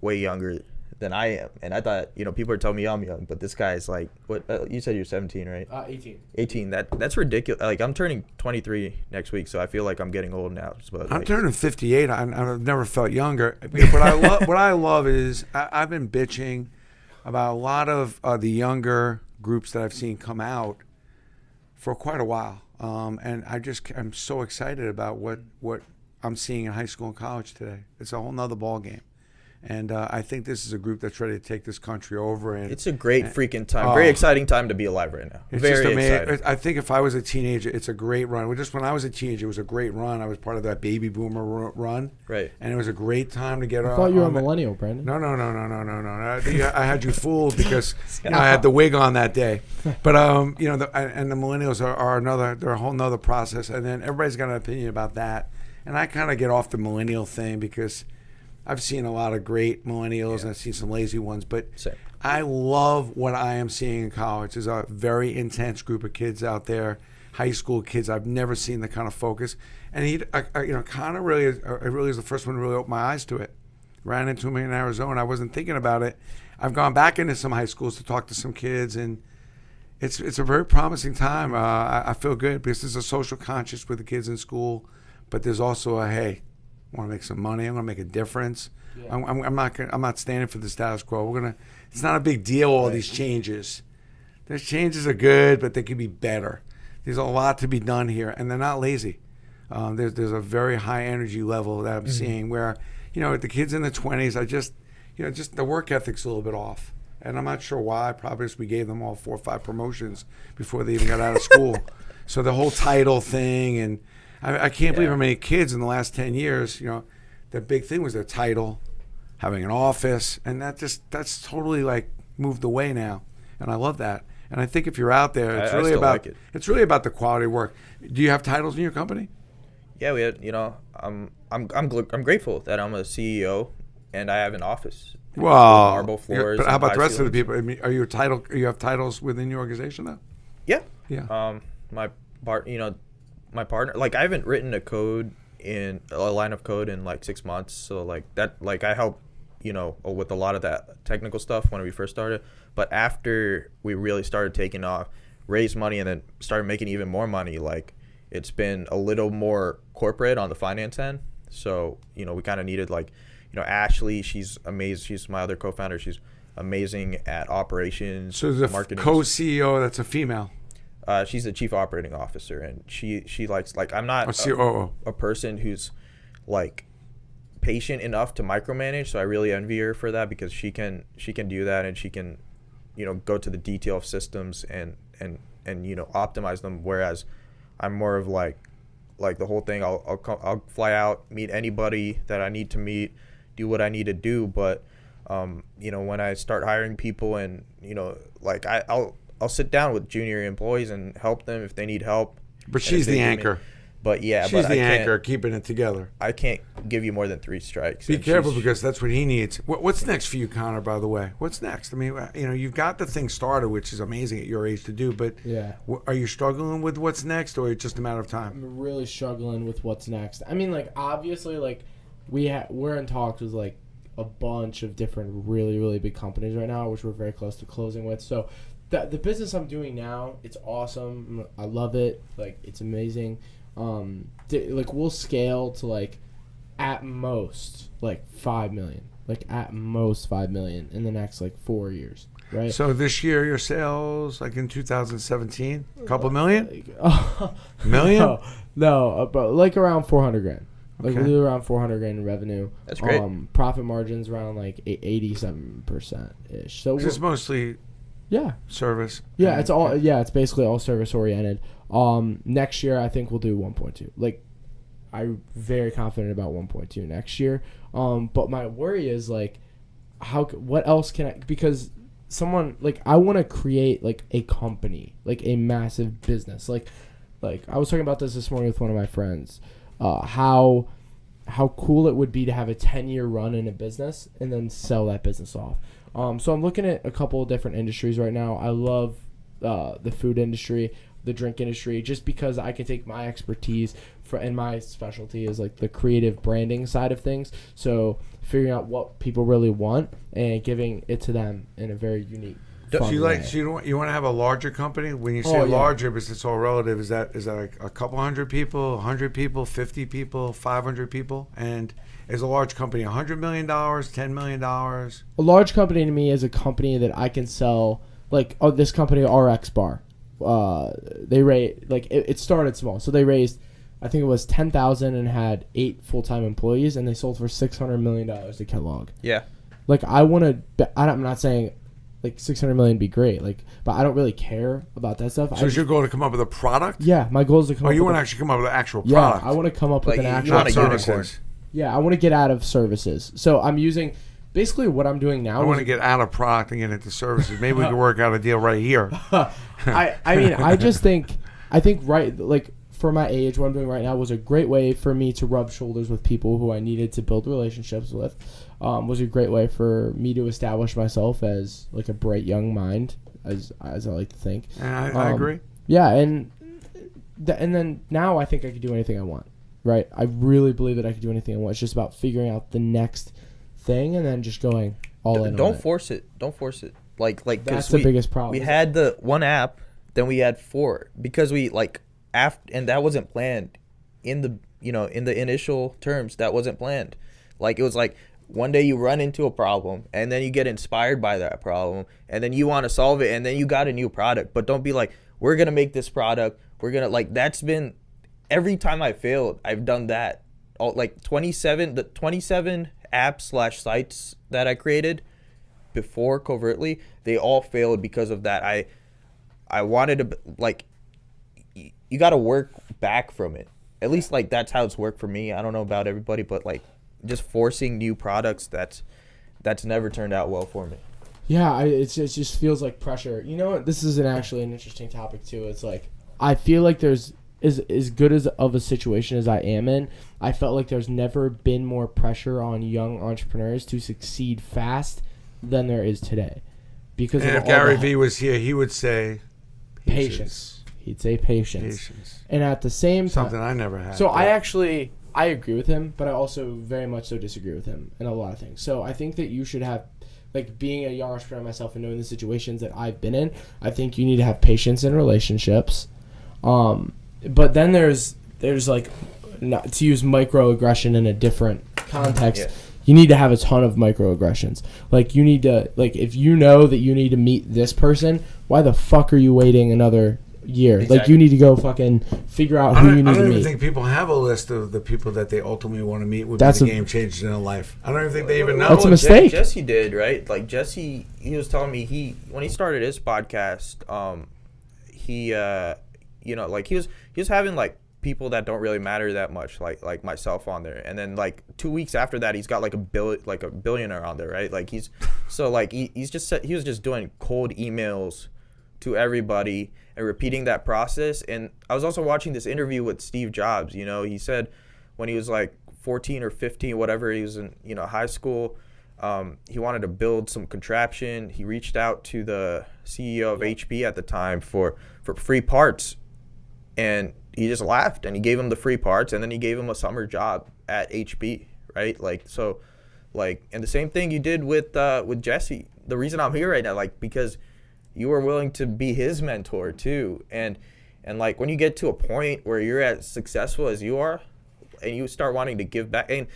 Speaker 6: way younger than I am, and I thought, you know, people are telling me I'm young, but this guy's like, what you said you're 17, right?
Speaker 7: 18.
Speaker 6: 18. That's ridiculous. Like, I'm turning 23 next week, so I feel like I'm getting old now. But
Speaker 5: I'm
Speaker 6: like,
Speaker 5: turning 58. I've never felt younger. But what I love is I've been bitching about a lot of the younger groups that I've seen come out for quite a while, and I'm so excited about what I'm seeing in high school and college today. It's a whole nother ball game. And I think this is a group that's ready to take this country over. And
Speaker 6: it's a great freaking time. Very exciting time to be alive right now.
Speaker 5: It's
Speaker 6: Very
Speaker 5: just amazing.
Speaker 6: exciting.
Speaker 5: I think if I was a teenager, it's a great run. Just when I was a teenager, it was a great run. I was part of that baby boomer run.
Speaker 6: Right.
Speaker 5: And it was a great time to get
Speaker 7: I thought you were a millennial, Brandon.
Speaker 5: No. I had you fooled because I had the wig on that day. But you know, and the millennials are another. They're a whole nother process. And then everybody's got an opinion about that. And I kind of get off the millennial thing because I've seen a lot of great millennials and I've seen some lazy ones. But
Speaker 6: Same.
Speaker 5: I love what I am seeing in college. There's a very intense group of kids out there, high school kids. I've never seen the kind of focus. And Connor really is the first one to really open my eyes to it. Ran into him in Arizona. I wasn't thinking about it. I've gone back into some high schools to talk to some kids, and it's a very promising time. I feel good because there's a social conscience with the kids in school, but there's also a, hey, I want to make some money. I'm going to make a difference. Yeah. I'm not standing for the status quo. It's not a big deal, all these changes. Those changes are good, but they could be better. There's a lot to be done here, and they're not lazy. There's a very high energy level that I'm seeing where, you know, the kids in the 20s, just the work ethic's a little bit off. And I'm not sure why. Probably because we gave them all 4 or 5 promotions before they even got out of school. So the whole title thing, and I can't believe how many kids in the last 10 years, you know, the big thing was their title, having an office, and that's totally like moved away now. And I love that. And I think if you're out there, it's really about the quality of work. Do you have titles in your company?
Speaker 6: Yeah, we had, you know, I'm grateful that I'm a CEO and I have an office.
Speaker 5: Well,
Speaker 6: marble floors.
Speaker 5: But how
Speaker 6: and
Speaker 5: about the
Speaker 6: high
Speaker 5: rest of the
Speaker 6: ceilings.
Speaker 5: people? I mean, are you a title? You have titles within your organization, though?
Speaker 6: Yeah.
Speaker 5: Yeah.
Speaker 6: My partner, like, I haven't written a line of code in like 6 months. So like that, like, I help, you know, with a lot of that technical stuff when we first started. But after we really started taking off, raised money, and then started making even more money, like, it's been a little more corporate on the finance end. So, you know, we kind of needed, like, you know, Ashley, she's amazing. She's my other co-founder. She's amazing at operations.
Speaker 5: So there's a
Speaker 6: marketing.
Speaker 5: co-CEO that's a female.
Speaker 6: She's the chief operating officer, and she likes, like, I'm not a person who's like patient enough to micromanage. So I really envy her for that, because she can do that, and she can, you know, go to the detail of systems and you know, optimize them. Whereas I'm more of like the whole thing. I'll fly out, meet anybody that I need to meet, do what I need to do. But you know, when I start hiring people, and, you know, like, I'll sit down with junior employees and help them if they need help.
Speaker 5: But she's the anchor.
Speaker 6: But yeah,
Speaker 5: she's the anchor, keeping it together.
Speaker 6: I can't give you more than 3 strikes.
Speaker 5: Be careful, because that's what he needs. What's next for you, Connor, by the way? What's next? I mean, you know, you've got the thing started, which is amazing at your age to do, but
Speaker 7: yeah,
Speaker 5: are you struggling with what's next, or it's just a matter of time?
Speaker 7: I'm really struggling with what's next. I mean, like, obviously, like, we're in talks with like a bunch of different really, really big companies right now, which we're very close to closing with. So the business I'm doing now, it's awesome. I love it. Like, it's amazing. Like, we'll scale to like at most like 5 million. Like at most 5 million in the next like 4 years. Right.
Speaker 5: So this year, your sales, like in 2017, a couple million? Million?
Speaker 7: No, but like around 400 grand. Like
Speaker 5: Okay.
Speaker 7: we do around 400 grand in revenue.
Speaker 6: That's great.
Speaker 7: Profit margins around like 87% ish. So
Speaker 5: Just mostly
Speaker 7: yeah,
Speaker 5: service.
Speaker 7: yeah, it's basically all service oriented. Next year I think we'll do 1.2. Like, I'm very confident about 1.2 next year. But my worry is like, what else can I, because someone like, I want to create like a company, like a massive business. Like I was talking about this morning with one of my friends, how cool it would be to have a 10-year run in a business and then sell that business off. So I'm looking at a couple of different industries right now. I love the food industry, the drink industry, just because I can take my expertise and my specialty is like the creative branding side of things. So figuring out what people really want and giving it to them in a very unique, fun way.
Speaker 5: So you want to have a larger company? When you say larger, because it's all relative, is that like a couple hundred people, 100 people, 50 people, 500 people? And is a large company $100 million, $10 million?
Speaker 7: A large company to me is a company that I can sell, like this company RX Bar. They raised, like it started small, so they raised, I think it was 10,000 and had 8 full-time employees, and they sold for $600 million to Kellogg.
Speaker 6: Yeah.
Speaker 7: Like, I'm not saying like 600 million would be great, like, but I don't really care about that stuff.
Speaker 5: So is your goal to come up with a product?
Speaker 7: Yeah, my goal is to come up
Speaker 5: you
Speaker 7: with
Speaker 5: want to actually come up with an actual product?
Speaker 7: Yeah, I want to come up with
Speaker 6: Like,
Speaker 7: an
Speaker 6: you
Speaker 7: actual
Speaker 6: want a
Speaker 5: services.
Speaker 6: unicorn.
Speaker 7: Yeah, I want to get out of services. So I'm using, basically what I'm doing now
Speaker 5: I want to get out of product and get into services. Maybe we can work out a deal right here.
Speaker 7: I mean, I think right, like, for my age, what I'm doing right now was a great way for me to rub shoulders with people who I needed to build relationships with. Was a great way for me to establish myself as like a bright young mind, as I like to think.
Speaker 5: And I agree.
Speaker 7: Yeah, and then now I think I could do anything I want. Right? I really believe that I could do anything I want. It's just about figuring out the next thing and then just going all in.
Speaker 6: Don't force it. Don't force it. Like
Speaker 7: that's the biggest problem.
Speaker 6: We had the one app, then we had 4 because we and that wasn't planned in the in the initial terms. That wasn't planned. Like, it was like one day you run into a problem and then you get inspired by that problem and then you want to solve it and then you got a new product. But don't be like, we're gonna make this product. We're gonna, like, that's been every time I failed. I've done that. Like 27 apps / sites that I created before covertly, they all failed because of that. I wanted to, like, you got to work back from it. At least, like, that's how it's worked for me. I don't know about everybody, but like, just forcing new products, that's never turned out well for me.
Speaker 7: Yeah, it just feels like pressure. You know what? This is actually an interesting topic too. It's like, I feel like there's as good as of a situation as I am in, I felt like there's never been more pressure on young entrepreneurs to succeed fast than there is today. Because
Speaker 5: And
Speaker 7: of
Speaker 5: if
Speaker 7: all
Speaker 5: Gary
Speaker 7: the
Speaker 5: Vee was here, he would say
Speaker 7: patience. He'd say patience.
Speaker 5: Patience.
Speaker 7: And at the same time,
Speaker 5: Something I never had.
Speaker 7: so I agree with him, but I also very much so disagree with him in a lot of things. So I think that you should have, like, being a young entrepreneur myself and knowing the situations that I've been in, I think you need to have patience in relationships. But then there's like, not to use microaggression in a different context, you need to have a ton of microaggressions. Like, you need to, like, if you know that you need to meet this person, why the fuck are you waiting another year?
Speaker 6: Exactly.
Speaker 7: Like, you need to go fucking figure out who you need
Speaker 5: I
Speaker 7: to
Speaker 5: don't even
Speaker 7: meet.
Speaker 5: think people have a list of the people that they ultimately want to meet would
Speaker 7: That's
Speaker 5: be the
Speaker 7: a-
Speaker 5: game changers in their life. I don't even think they even know.
Speaker 7: That's a
Speaker 5: it.
Speaker 7: mistake.
Speaker 6: Jesse did, right? Like, Jesse, he was telling me when he started his podcast, he like, he was having, like, people that don't really matter that much, like myself on there, and then, like, 2 weeks after that, he's got like a billionaire on there, right? Like, he was just doing cold emails to everybody and repeating that process. And I was also watching this interview with Steve Jobs. He said when he was like 14 or 15, whatever, he was in high school, he wanted to build some contraption. He reached out to the CEO of HP at the time for free parts, and he just laughed, and he gave him the free parts, and then he gave him a summer job at HP, right? Like, so, like, and the same thing you did with Jesse. The reason I'm here right now, like, because you were willing to be his mentor too. And like, when you get to a point where you're as successful as you are and you start wanting to give back, and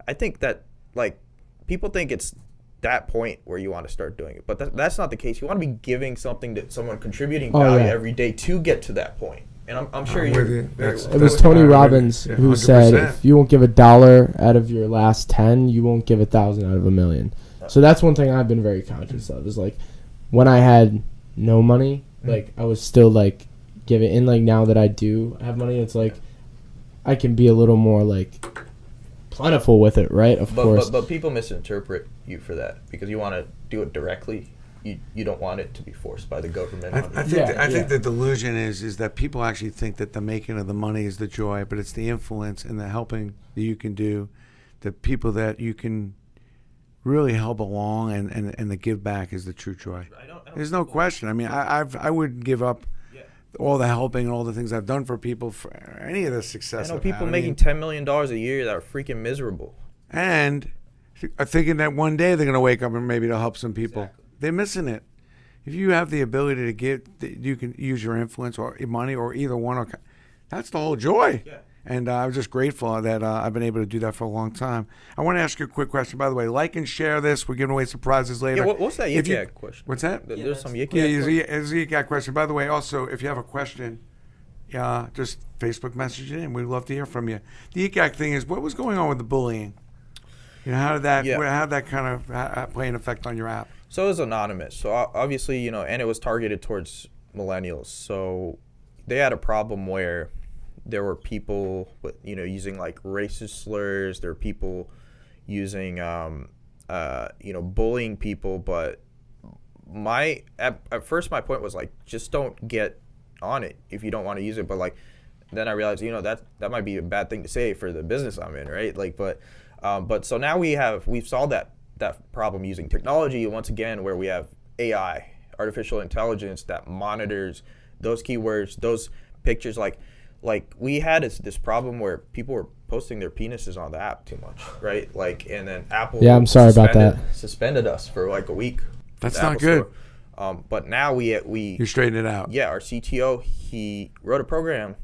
Speaker 6: I think that, like, people think it's that point where you want to start doing it, but that's not the case. You want to be giving something to someone, contributing value every day to get to that point. And I'm sure you're.
Speaker 7: It was Tony Robbins who said, if you won't give $1 out of your last 10, you won't give 1,000 out of 1,000,000. So that's one thing I've been very conscious of, is like, when I had no money, like, I was still like giving. And like, now that I do have money, it's like I can be a little more like plentiful with it, right? Of course.
Speaker 6: But people misinterpret you for that because you want to do it directly. You don't want it to be forced by the government.
Speaker 5: I think the delusion is that people actually think that the making of the money is the joy, but it's the influence and the helping that you can do, the people that you can really help along, and the give back is the true joy. There's no question. I mean, I wouldn't give up all the helping and all the things I've done for people for any of the success.
Speaker 6: I know people making $10 million a year that are freaking miserable,
Speaker 5: and are thinking that one day they're going to wake up and maybe they'll help some people. Exactly. They're missing it. If you have the ability to give, you can use your influence or money or either one. Or that's the whole joy. Yeah. And I'm just grateful that I've been able to do that for a long time. I want to ask you a quick question. By the way, like and share this. We're giving away some prizes later.
Speaker 6: Yeah, what's that Yik question?
Speaker 5: What's that?
Speaker 6: There's some Yik Yak.
Speaker 5: Yeah, it's a Yik Yak question. By the way, also, if you have a question, just Facebook message it in. We'd love to hear from you. The Yik Yak thing is, what was going on with the bullying? You know, how did that kind of play an effect on your app?
Speaker 6: So it was anonymous. So obviously, and it was targeted towards millennials. So they had a problem where there were people with, using like racist slurs. There were people using, bullying people. But at first my point was like, just don't get on it if you don't want to use it. But like, then I realized, that might be a bad thing to say for the business I'm in, right? Like, but so now we've solved that problem using technology once again, where we have AI, artificial intelligence, that monitors those keywords, those pictures. Like we had this problem where people were posting their penises on the app too much, right? Like, and then Apple
Speaker 7: I'm sorry about that.
Speaker 6: Suspended us for like a week.
Speaker 5: That's not good.
Speaker 6: But now we
Speaker 5: you straighten it out.
Speaker 6: Yeah, our CTO, he wrote a program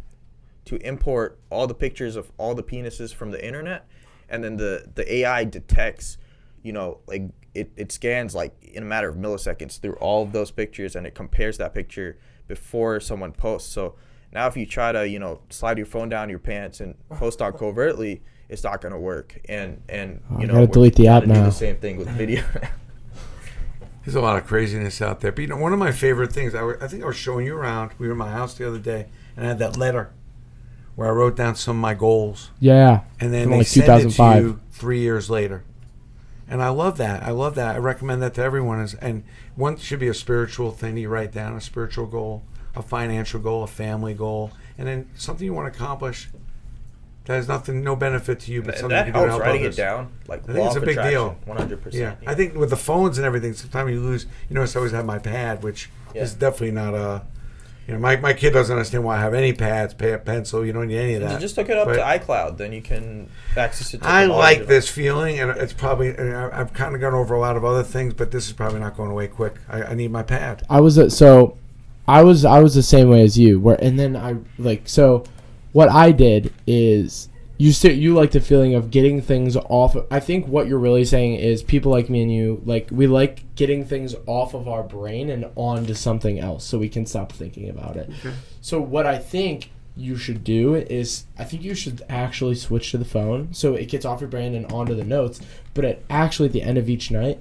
Speaker 6: to import all the pictures of all the penises from the internet, and then the AI detects, like it scans like in a matter of milliseconds through all of those pictures, and it compares that picture before someone posts. So now if you try to, slide your phone down your pants and post on covertly, it's not going to work. And
Speaker 7: I gotta delete the app now.
Speaker 6: Do the same thing with video.
Speaker 5: There's a lot of craziness out there. But one of my favorite things, I think I was showing you around. We were in my house the other day, and I had that letter where I wrote down some of my goals.
Speaker 7: Yeah.
Speaker 5: And then they sent it to you 3 years later. And I love that. I recommend that to everyone. And one should be a spiritual thing you write down, a spiritual goal, a financial goal, a family goal, and then something you want to accomplish that has no benefit to you, but something you can do to help
Speaker 6: writing
Speaker 5: others.
Speaker 6: It down. Like,
Speaker 5: I think it's a big deal.
Speaker 6: 100%.
Speaker 5: Yeah. I think with the phones and everything, sometimes you lose. I always have my pad, which is definitely not a. My kid doesn't understand why I have any pads, pencil. You don't need any of that.
Speaker 6: You just hook it up to iCloud, then you can access it.
Speaker 5: I like this feeling, and it's probably. I've kind of gone over a lot of other things, but this is probably not going away quick. I need my pad.
Speaker 7: I was the same way as you. What I did is you like the feeling of getting things off. I think what you're really saying is people like me and you, like, we like getting things off of our brain and onto something else so we can stop thinking about it. Okay. So what I think you should do is, I think you should actually switch to the phone so it gets off your brain and onto the notes. But at the end of each night,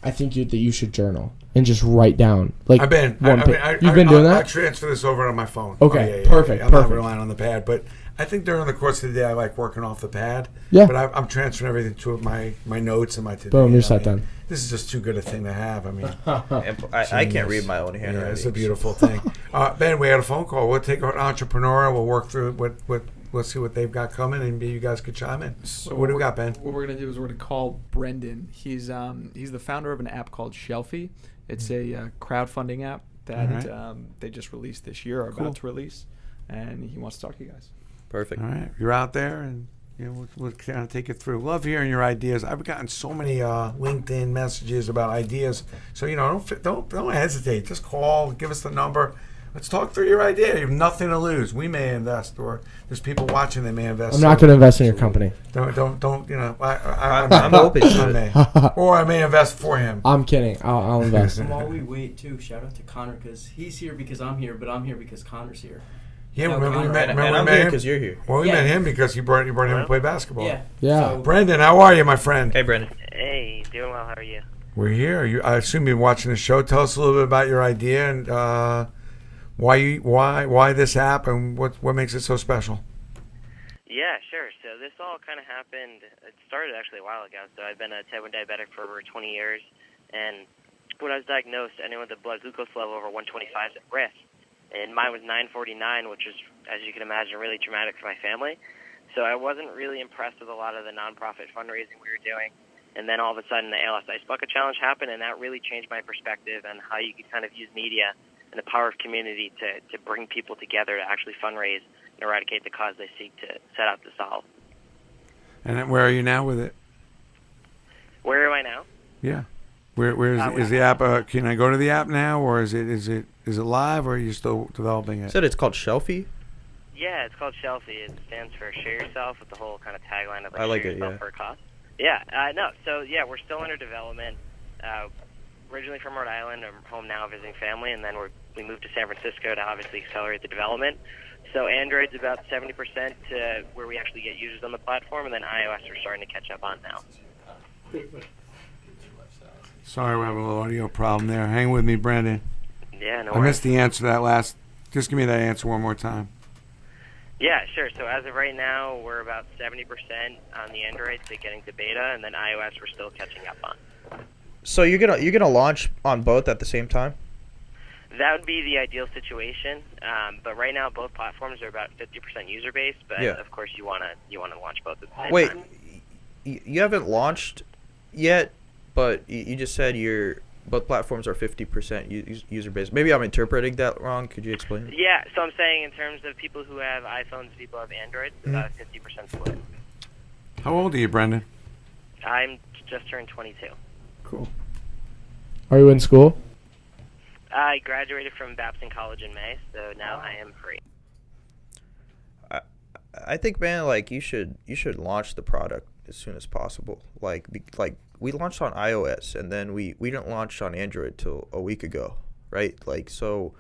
Speaker 7: I think that you should journal and just write down. Like,
Speaker 5: I've been doing that? I transfer this over on my phone.
Speaker 7: Okay, perfect.
Speaker 5: I'm not relying on the pad, but I think during the course of the day I like working off the pad.
Speaker 7: Yeah.
Speaker 5: But I'm transferring everything to my notes and my today.
Speaker 7: Boom, you're sat down.
Speaker 5: This is just too good a thing to have. I mean,
Speaker 6: I can't read my own handwriting.
Speaker 5: Yeah, it's a beautiful thing. Ben, we had a phone call. We'll take our Entrepreneurial. We'll work through what. Let's see what they've got coming, and maybe you guys could chime in. So what do we got, Ben?
Speaker 9: What we're gonna do is we're gonna call Brendan. He's the founder of an app called Shelfie. It's a crowdfunding app that they just released this year, or about to release, and he wants to talk to you guys.
Speaker 6: Perfect.
Speaker 5: All right, you're out there, and we'll kind of take it through. Love hearing your ideas. I've gotten so many LinkedIn messages about ideas. So don't hesitate. Just call, give us the number. Let's talk through your idea. You have nothing to lose. We may invest, or there's people watching that may invest.
Speaker 7: I'm not going to invest in your company.
Speaker 5: Don't.
Speaker 6: I'm open to
Speaker 5: it. Or I may invest for him.
Speaker 7: I'm kidding. I'll invest.
Speaker 8: And while we wait, too, shout out to Connor, because he's here because I'm here, but I'm here because Connor's here.
Speaker 5: Yeah,
Speaker 8: No,
Speaker 5: remember we
Speaker 8: Connor.
Speaker 5: met.
Speaker 6: And
Speaker 5: Remember
Speaker 6: I'm
Speaker 5: we met
Speaker 6: here
Speaker 5: him
Speaker 6: because you're here.
Speaker 5: Well, we
Speaker 8: Yeah.
Speaker 5: met him because you brought him to play basketball.
Speaker 8: Yeah.
Speaker 7: Yeah.
Speaker 8: So,
Speaker 5: Brendan, how are you, my friend?
Speaker 6: Hey, Brendan.
Speaker 10: Hey, doing well. How are you?
Speaker 5: We're here. I assume you're watching the show. Tell us a little bit about your idea and why this app and what makes it so special.
Speaker 10: Yeah, sure. So this all kind of happened. It started actually a while ago. So I've been a type 1 diabetic for over 20 years, and when I was diagnosed, anyone with a blood glucose level over 125 is at risk. And mine was 949, which was, as you can imagine, really traumatic for my family. So I wasn't really impressed with a lot of the nonprofit fundraising we were doing. And then all of a sudden the ALS Ice Bucket Challenge happened, and that really changed my perspective on how you could kind of use media and the power of community to bring people together to actually fundraise and eradicate the cause they seek to set out to solve.
Speaker 5: And then where are you now with it?
Speaker 10: Where am I now?
Speaker 5: Yeah. Where is the app? Can I go to the app now, or is it live, or are you still developing
Speaker 6: You
Speaker 5: it?
Speaker 6: said it's called Shelfie?
Speaker 10: Yeah, it's called Shelfie. It stands for Share Yourself, with the whole kind of tagline of
Speaker 6: I like
Speaker 10: share
Speaker 6: it,
Speaker 10: yourself
Speaker 6: yeah.
Speaker 10: for a cause. Yeah, no. So yeah, we're still under development. Originally from Rhode Island, I'm home now visiting family, and then we moved to San Francisco to obviously accelerate the development. So Android's about 70% to where we actually get users on the platform, and then iOS we're starting to catch up on now.
Speaker 5: Sorry, we're having a little audio problem there. Hang with me, Brandon.
Speaker 10: Yeah, no
Speaker 5: I
Speaker 10: worries.
Speaker 5: missed the answer to that last. Just give me that answer one more time.
Speaker 10: Yeah, sure. So as of right now, we're about 70% on the Android to getting to beta, and then iOS we're still catching up on.
Speaker 6: So you're gonna launch on both at the same time?
Speaker 10: That would be the ideal situation, but right now both platforms are about 50% user base. But
Speaker 6: Yeah.
Speaker 10: of course, you wanna launch both at the same
Speaker 6: Wait,
Speaker 10: time.
Speaker 6: you haven't launched yet, but you just said both platforms are 50% user base. Maybe I'm interpreting that wrong. Could you explain?
Speaker 10: Yeah, so I'm saying in terms of people who have iPhones, people who have Android, it's about a 50% split.
Speaker 5: How old are you, Brendan?
Speaker 10: I'm just turned 22.
Speaker 5: Cool.
Speaker 7: Are you in school?
Speaker 10: I graduated from Babson College in May, so now I am free.
Speaker 6: I think, man, like you should launch the product as soon as possible. Like we launched on iOS, and then we didn't launch on Android till a week ago, right? Like so,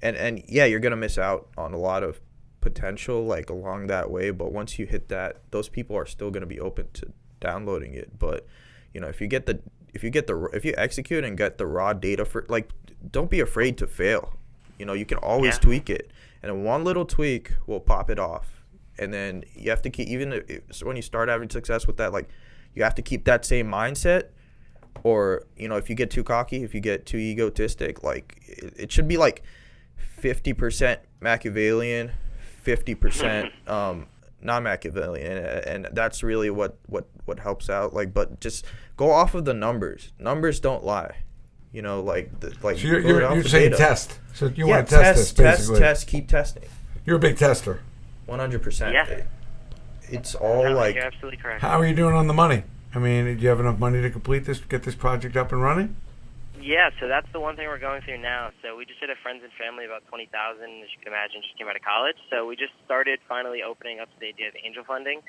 Speaker 6: and yeah, you're gonna miss out on a lot of potential like along that way. But once you hit that, those people are still gonna be open to downloading it. But you know, if you execute and get the raw data for, like, don't be afraid to fail. You know, you can always tweak it, and one little tweak will pop it off. And then you have to keep, when you start having success with that, like, you have to keep that same mindset. Or, you know, if you get too cocky, if you get too egotistic, like, it should be like 50% Machiavellian, 50% non-Machiavellian, and that's really what helps out. Like, but just go off of the numbers. Numbers don't lie. You know, so
Speaker 5: you're saying test. So you want to test this, basically.
Speaker 6: Test, keep testing.
Speaker 5: You're a big tester.
Speaker 6: 100%.
Speaker 10: Yeah.
Speaker 6: It's all
Speaker 10: You're absolutely correct.
Speaker 5: How are you doing on the money? I mean, do you have enough money to complete this, get this project up and running?
Speaker 10: Yeah, so that's the one thing we're going through now. So we just did a friends and family, about 20,000, as you can imagine, just came out of college. So we just started finally opening up to the idea of angel funding.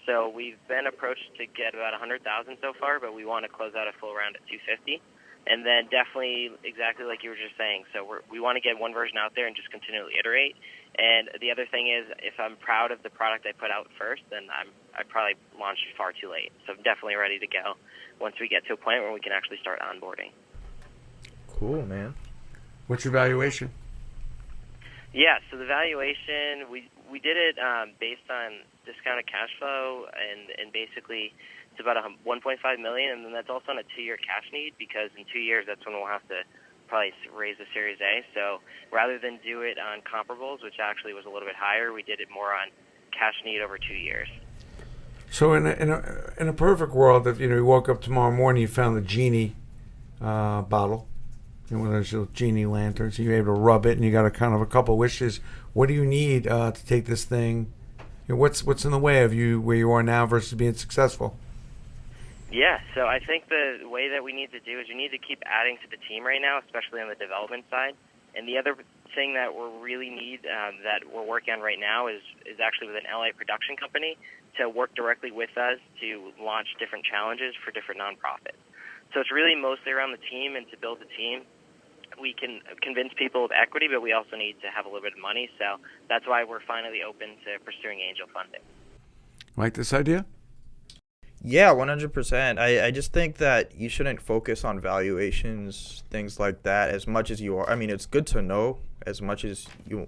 Speaker 10: So we've been approached to get about 100,000 so far, but we want to close out a full round at 250. And then definitely exactly like you were just saying. So we want to get one version out there and just continually iterate. And the other thing is, if I'm proud of the product I put out first, then I probably launched far too late. So I'm definitely ready to go once we get to a point where we can actually start onboarding.
Speaker 6: Cool, man.
Speaker 5: What's your valuation?
Speaker 10: Yeah, so the valuation, we did it based on discounted cash flow, and basically it's about $1.5 million, and then that's also on a 2-year cash need, because in 2 years that's when we'll have to probably raise a Series A. So rather than do it on comparables, which actually was a little bit higher, we did it more on cash need over 2 years.
Speaker 5: So in a perfect world, if you woke up tomorrow morning, you found the genie bottle, one of those little genie lanterns, and you're able to rub it, and you got a couple wishes. What do you need to take this thing what's in the way of you where you are now versus being successful?
Speaker 10: Yeah, so I think the way that we need to do is we need to keep adding to the team right now, especially on the development side. And the other thing that we really need that we're working on right now is actually with an LA production company to work directly with us to launch different challenges for different nonprofits. So it's really mostly around the team and to build a team. We can convince people of equity, but we also need to have a little bit of money. So that's why we're finally open to pursuing angel funding.
Speaker 5: Like this idea?
Speaker 6: Yeah, 100%. I just think that you shouldn't focus on valuations, things like that, as much as you are. I mean, it's good to know as much as you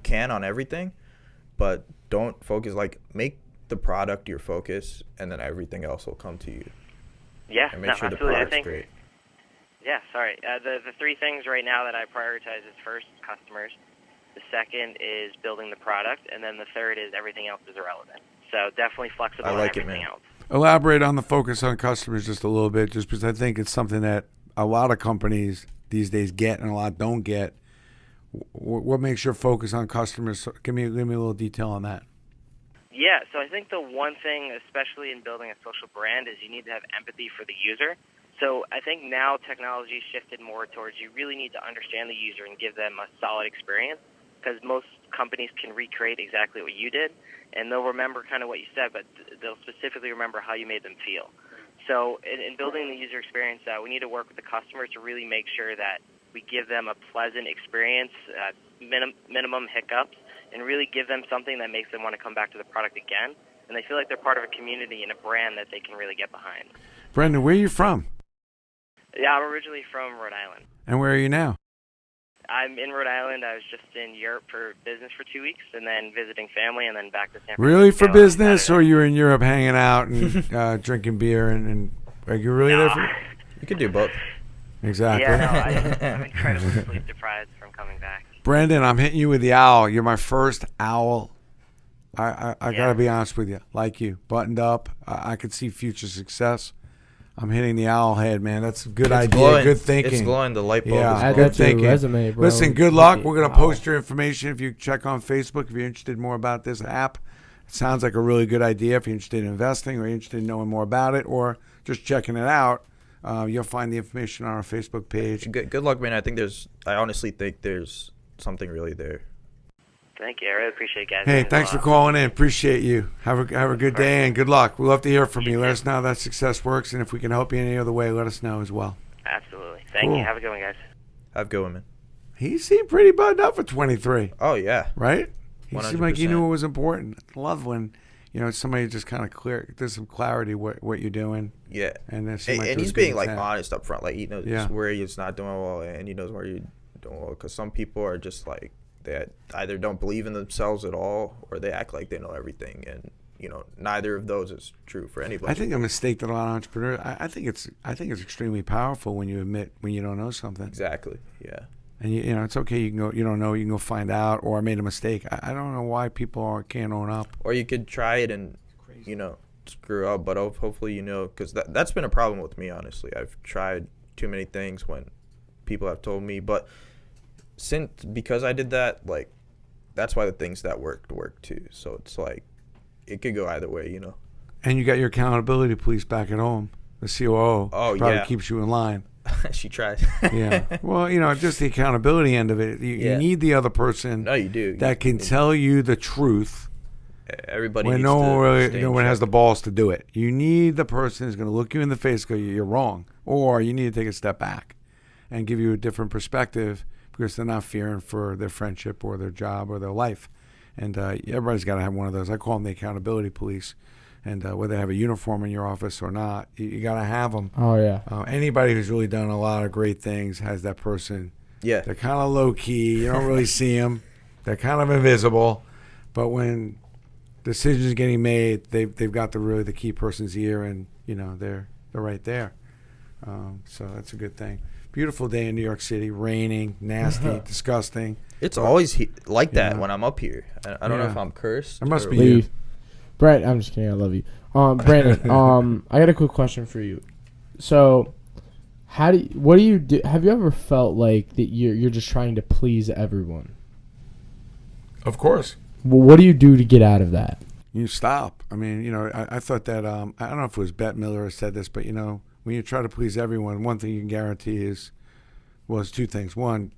Speaker 6: can on everything, but don't focus. Make the product your focus, and then everything else will come to you.
Speaker 10: Yeah,
Speaker 6: and make sure
Speaker 10: absolutely.
Speaker 6: the product's great.
Speaker 10: Yeah, sorry. The three things right now that I prioritize is first, customers. The second is building the product, and then the third is everything else is irrelevant. So definitely flexible on everything else.
Speaker 5: Elaborate on the focus on customers just a little bit, just because I think it's something that a lot of companies these days get and a lot don't get. What makes your focus on customers? Give me a little detail on that.
Speaker 10: Yeah, so I think the one thing, especially in building a social brand, is you need to have empathy for the user. So I think now technology shifted more towards you really need to understand the user and give them a solid experience, because most companies can recreate exactly what you did, and they'll remember kind of what you said, but they'll specifically remember how you made them feel. So in building the user experience, we need to work with the customers to really make sure that we give them a pleasant experience, minimum hiccups, and really give them something that makes them want to come back to the product again, and they feel like they're part of a community and a brand that they can really get behind.
Speaker 5: Brendan, where are you from?
Speaker 10: Yeah, I'm originally from Rhode Island.
Speaker 5: And where are you now?
Speaker 10: I'm in Rhode Island. I was just in Europe for business for 2 weeks, and then visiting family, and then back to San Francisco.
Speaker 5: Really, for business, or you're in Europe hanging out and drinking beer and are you really there for?
Speaker 6: You could do both.
Speaker 5: Exactly.
Speaker 10: Yeah, no, I'm incredibly sleep deprived from coming back.
Speaker 5: Brendan, I'm hitting you with the owl. You're my first owl. I gotta be honest with you. Like you, buttoned up. I could see future success. I'm hitting the owl head, man. That's a good idea.
Speaker 6: Glowing.
Speaker 5: Good thinking.
Speaker 6: It's glowing. The light bulb is
Speaker 5: Yeah,
Speaker 6: glowing.
Speaker 5: good thinking.
Speaker 7: Resume, bro.
Speaker 5: Listen, good luck. We're going to post your information if you check on Facebook if you're interested more about this app. It sounds like a really good idea if you're interested in investing or you're interested in knowing more about it or just checking it out. You'll find the information on our Facebook page.
Speaker 6: Good luck, man. I honestly think there's something really there.
Speaker 10: Thank you. I really appreciate it, guys.
Speaker 5: Hey, thanks for calling in. Appreciate you. Have a good day and good luck. We'd love to hear from you. Let us know how that success works, and if we can help you in any other way, let us know as well.
Speaker 10: Absolutely. Thank you. Have a good one, guys.
Speaker 6: Have a good one, man.
Speaker 5: He seemed pretty buttoned up for 23.
Speaker 6: Oh, yeah.
Speaker 5: Right? He seemed like he
Speaker 6: 100%.
Speaker 5: knew what was important. I love when, somebody just kind of there's some clarity what you're doing.
Speaker 6: Yeah.
Speaker 5: And
Speaker 6: he's being honest up front. Like he knows where he's not doing well, and he knows where you're doing well. Because some people are just like, they either don't believe in themselves at all, or they act like they know everything, and neither of those is true for anybody.
Speaker 5: I think a mistake that a lot of entrepreneurs. I think it's extremely powerful when you admit when you don't know something.
Speaker 6: Exactly. Yeah.
Speaker 5: And it's okay. You can go. You don't know. You can go find out. Or I made a mistake. I don't know why people can't own up.
Speaker 6: Or you could try it and screw up, but hopefully because that's been a problem with me. Honestly, I've tried too many things when people have told me, but because I did that, like, that's why the things that worked too. So it's like it could go either way,
Speaker 5: And you got your accountability police back at home, the COO.
Speaker 6: Oh,
Speaker 5: probably keeps you in line.
Speaker 6: She tries.
Speaker 5: Yeah. Well, just the accountability end of it. You need the other person.
Speaker 6: No, you do.
Speaker 5: That can tell you the truth.
Speaker 6: Everybody.
Speaker 5: When no one has the balls to do it. You need the person who's going to look you in the face and go, "You're wrong," or you need to take a step back and give you a different perspective. Because they're not fearing for their friendship or their job or their life. And everybody's got to have one of those. I call them the accountability police. And whether they have a uniform in your office or not, you got to have them.
Speaker 7: Oh, yeah.
Speaker 5: Anybody who's really done a lot of great things has that person.
Speaker 6: Yeah.
Speaker 5: They're kind of low-key. You don't really see them. They're kind of invisible. But when decisions are getting made, they've got the key person's ear, and, they're right there. So that's a good thing. Beautiful day in New York City, raining, nasty, disgusting.
Speaker 6: It's always like that when I'm up here. I don't know if I'm cursed.
Speaker 5: It must be you.
Speaker 7: Brett, I'm just kidding. I love you. Brandon, I got a quick question for you. So, what do you do? Have you ever felt like that you're just trying to please everyone?
Speaker 5: Of course.
Speaker 7: What do you do to get out of that?
Speaker 5: You stop. I mean, you know, I thought that, I don't know if it was Bette Miller who said this, but, you know, when you try to please everyone, one thing you can guarantee is, well, it's two things. One,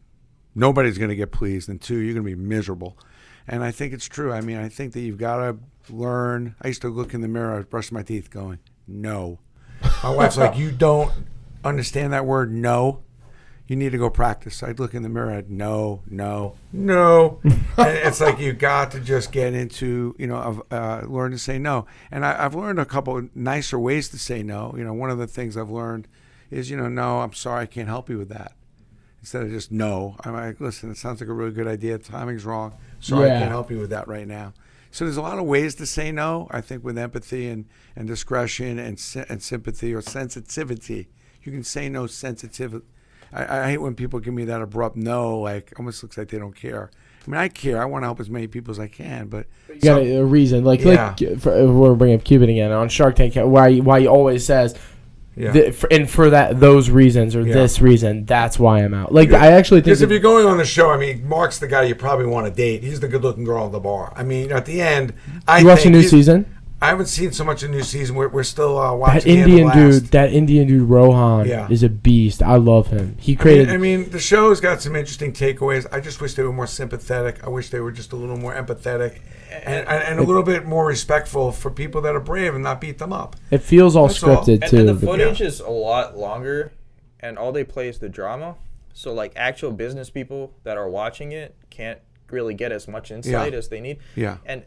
Speaker 5: nobody's going to get pleased. And two, you're going to be miserable. And I think it's true. I mean, I think that you've got to learn. I used to look in the mirror, I was brushing my teeth going, no. My wife's like, you don't understand that word, no? You need to go practice. I'd look in the mirror, I'd no. And it's like you got to just get into, you know, learn to say no. And I've learned a couple of nicer ways to say no. You know, one of the things I've learned is, you know, no, I'm sorry, I can't help you with that. Instead of just no. I'm like, listen, it sounds like a really good idea. Timing's wrong. Sorry, I can't help you with that right now. So there's a lot of ways to say no, I think, with empathy and discretion and sympathy or sensitivity. You can say no sensitively. I hate when people give me that abrupt no, like almost looks like they don't care. I mean, I care. I want to help as many people as I can, but
Speaker 7: you got a reason. Like we're bringing up Cuban again on Shark Tank. Why he always says, and for those reasons or this reason, that's why I'm out. Like I actually think
Speaker 5: because if you're going on the show, I mean, Mark's the guy you probably want to date. He's the good-looking girl at the bar. I mean, at the end,
Speaker 7: you watch the new season?
Speaker 5: I haven't seen so much of the new season. We're still watching
Speaker 7: that Indian dude Rohan is a beast. I love him. He created.
Speaker 5: I mean, the show's got some interesting takeaways. I just wish they were more sympathetic. I wish they were just a little more empathetic and a little bit more respectful for people that are brave and not beat them up.
Speaker 7: It feels all scripted too.
Speaker 6: And the footage is a lot longer, and all they play is the drama. So like actual business people that are watching it can't really get as much insight as they need. And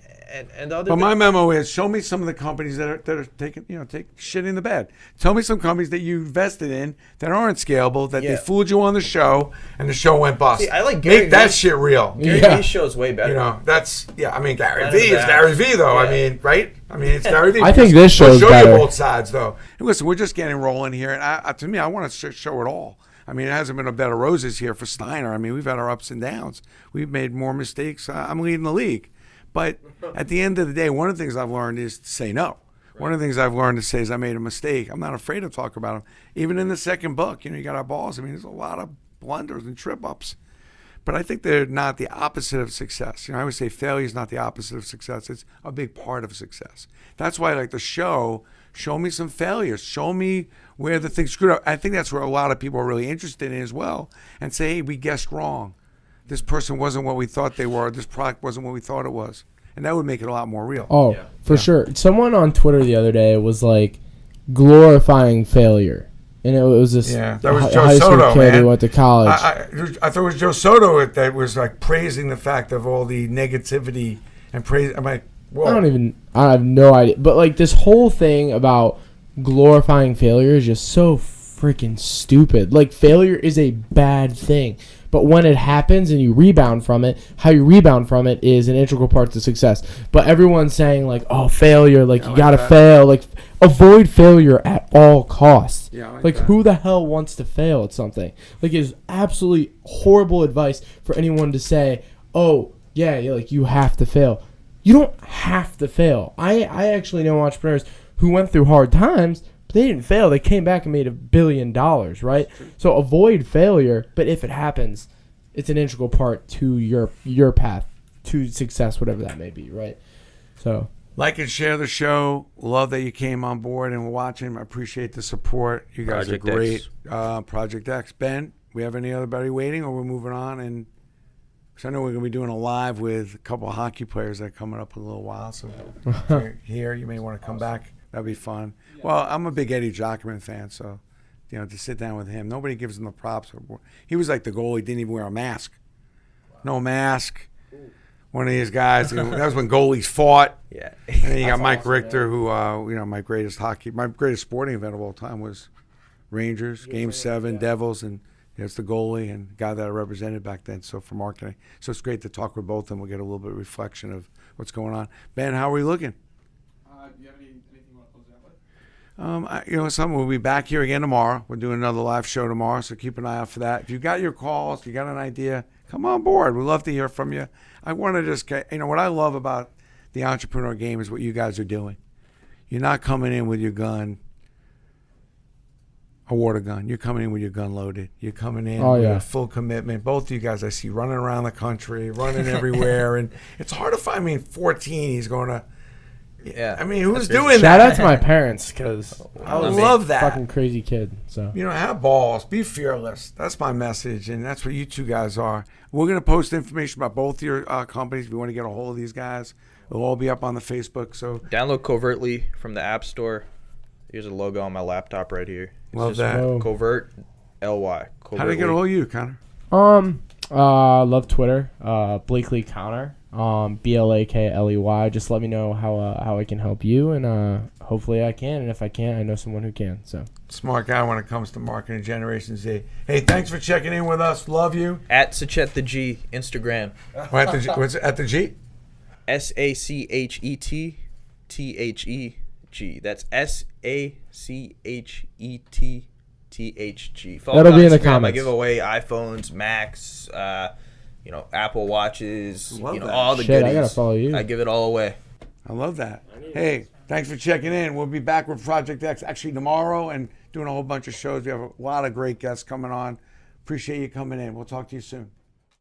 Speaker 6: the other.
Speaker 5: But my memo is: show me some of the companies that are taking, take shit in the bed. Tell me some companies that you invested in that aren't scalable, that they fooled you on the show, and the show went bust.
Speaker 6: See, I like Gary
Speaker 5: Make that shit real.
Speaker 6: Gary V's show is way better.
Speaker 5: You know, that's I mean, Gary V is Gary V though. I mean, right? I mean, it's Gary V.
Speaker 7: I think this show's better.
Speaker 5: Show you both sides though. And listen, we're just getting rolling here, and to me, I want to show it all. I mean, it hasn't been a bed of roses here for Steiner. I mean, we've had our ups and downs. We've made more mistakes. I'm leading the league. But at the end of the day, one of the things I've learned is to say no. One of the things I've learned to say is I made a mistake. I'm not afraid to talk about them. Even in the second book, you got our balls. I mean, there's a lot of blunders and trip-ups. But I think they're not the opposite of success. I always say failure is not the opposite of success. It's a big part of success. That's why I like the show. Show me some failures. Show me where the thing screwed up. I think that's where a lot of people are really interested in as well. And say, hey, we guessed wrong. This person wasn't what we thought they were. This product wasn't what we thought it was. And that would make it a lot more real.
Speaker 7: Oh, for sure. Someone on Twitter the other day was like glorifying failure. And it was this
Speaker 5: that was Joe
Speaker 7: high school
Speaker 5: Soto,
Speaker 7: kid
Speaker 5: man.
Speaker 7: who went to college.
Speaker 5: I thought it was Joe Soto that was like praising the fact of all the negativity and praise. I'm like, whoa.
Speaker 7: I have no idea. But like this whole thing about glorifying failure is just so freaking stupid. Like failure is a bad thing. But when it happens and you rebound from it, how you rebound from it is an integral part to success. But everyone's saying like, oh, failure, like you gotta fail. Like avoid failure at all costs. Like who the hell wants to fail at something? Like it's absolutely horrible advice for anyone to say, oh, yeah, like you have to fail. You don't have to fail. I actually know entrepreneurs who went through hard times, but they didn't fail. They came back and made $1 billion, right? So avoid failure, but if it happens, it's an integral part to your path to success, whatever that may be, right? So
Speaker 5: like and share the show. Love that you came on board and were watching. I appreciate the support. You guys are great. Project X. Ben, we have anybody waiting, or we're moving on? And because I know we're going to be doing a live with a couple of hockey players that are coming up in a little while. So if you're here, you may want to come back. That'd be fun. Well, I'm a big Eddie Jockman fan, so to sit down with him, nobody gives him the props. He was like the goalie, didn't even wear a mask. No mask. One of these guys. That was when goalies fought.
Speaker 6: Yeah.
Speaker 5: And then you got Mike Richter, who my greatest sporting event of all time was Rangers, Game 7, Devils, and it's the goalie and guy that I represented back then. So for marketing, so it's great to talk with both of them. We'll get a little bit of reflection of what's going on. Ben, how are we looking?
Speaker 9: Do you have anything you want to close out with?
Speaker 5: Something. We'll be back here again tomorrow. We're doing another live show tomorrow, so keep an eye out for that. If you got your calls, you got an idea, come on board. We'd love to hear from you. I want to just, what I love about the entrepreneur game is what you guys are doing. You're not coming in with your gun a water gun. You're coming in with your gun loaded. You're coming in
Speaker 7: Oh,
Speaker 5: with
Speaker 7: yeah.
Speaker 5: a full commitment. Both of you guys I see running around the country, running everywhere. And it's hard to find. I mean, 14, he's going to.
Speaker 6: Yeah.
Speaker 5: I mean, who's
Speaker 6: That's
Speaker 5: doing
Speaker 7: Shout
Speaker 5: that?
Speaker 7: out to my parents because
Speaker 5: I love that.
Speaker 7: fucking crazy kid. So
Speaker 5: You know, have balls. Be fearless. That's my message, and that's what you two guys are. We're going to post information about both your companies. If you want to get a hold of these guys, it'll all be up on the Facebook. So
Speaker 6: Download Covertly from the App Store. Here's a logo on my laptop right here. It's
Speaker 5: Love
Speaker 6: just
Speaker 5: that.
Speaker 7: Oh.
Speaker 6: Covert, LY.
Speaker 5: how do they get a hold of you, Connor?
Speaker 7: love Twitter. Blakley Connor. Blakley. Just let me know how I can help you, and hopefully I can. And if I can't, I know someone who can. So
Speaker 5: Smart guy when it comes to marketing Generation Z. Hey, thanks for checking in with us. Love you.
Speaker 6: At Sachet the G, Instagram.
Speaker 5: We're at the G. What's it, at the G?
Speaker 6: SACHET THEG. That's SACHET THG. Follow
Speaker 7: That'll
Speaker 6: me
Speaker 7: be
Speaker 6: on
Speaker 7: in the
Speaker 6: Instagram. I
Speaker 7: comments.
Speaker 6: give away iPhones, Macs, Apple Watches,
Speaker 5: Love that.
Speaker 6: all the
Speaker 7: Shit,
Speaker 6: goodies.
Speaker 7: I gotta follow you.
Speaker 6: I give it all away.
Speaker 5: I love that. Hey, thanks for checking in. We'll be back with Project X actually tomorrow and doing a whole bunch of shows. We have a lot of great guests coming on. Appreciate you coming in. We'll talk to you soon.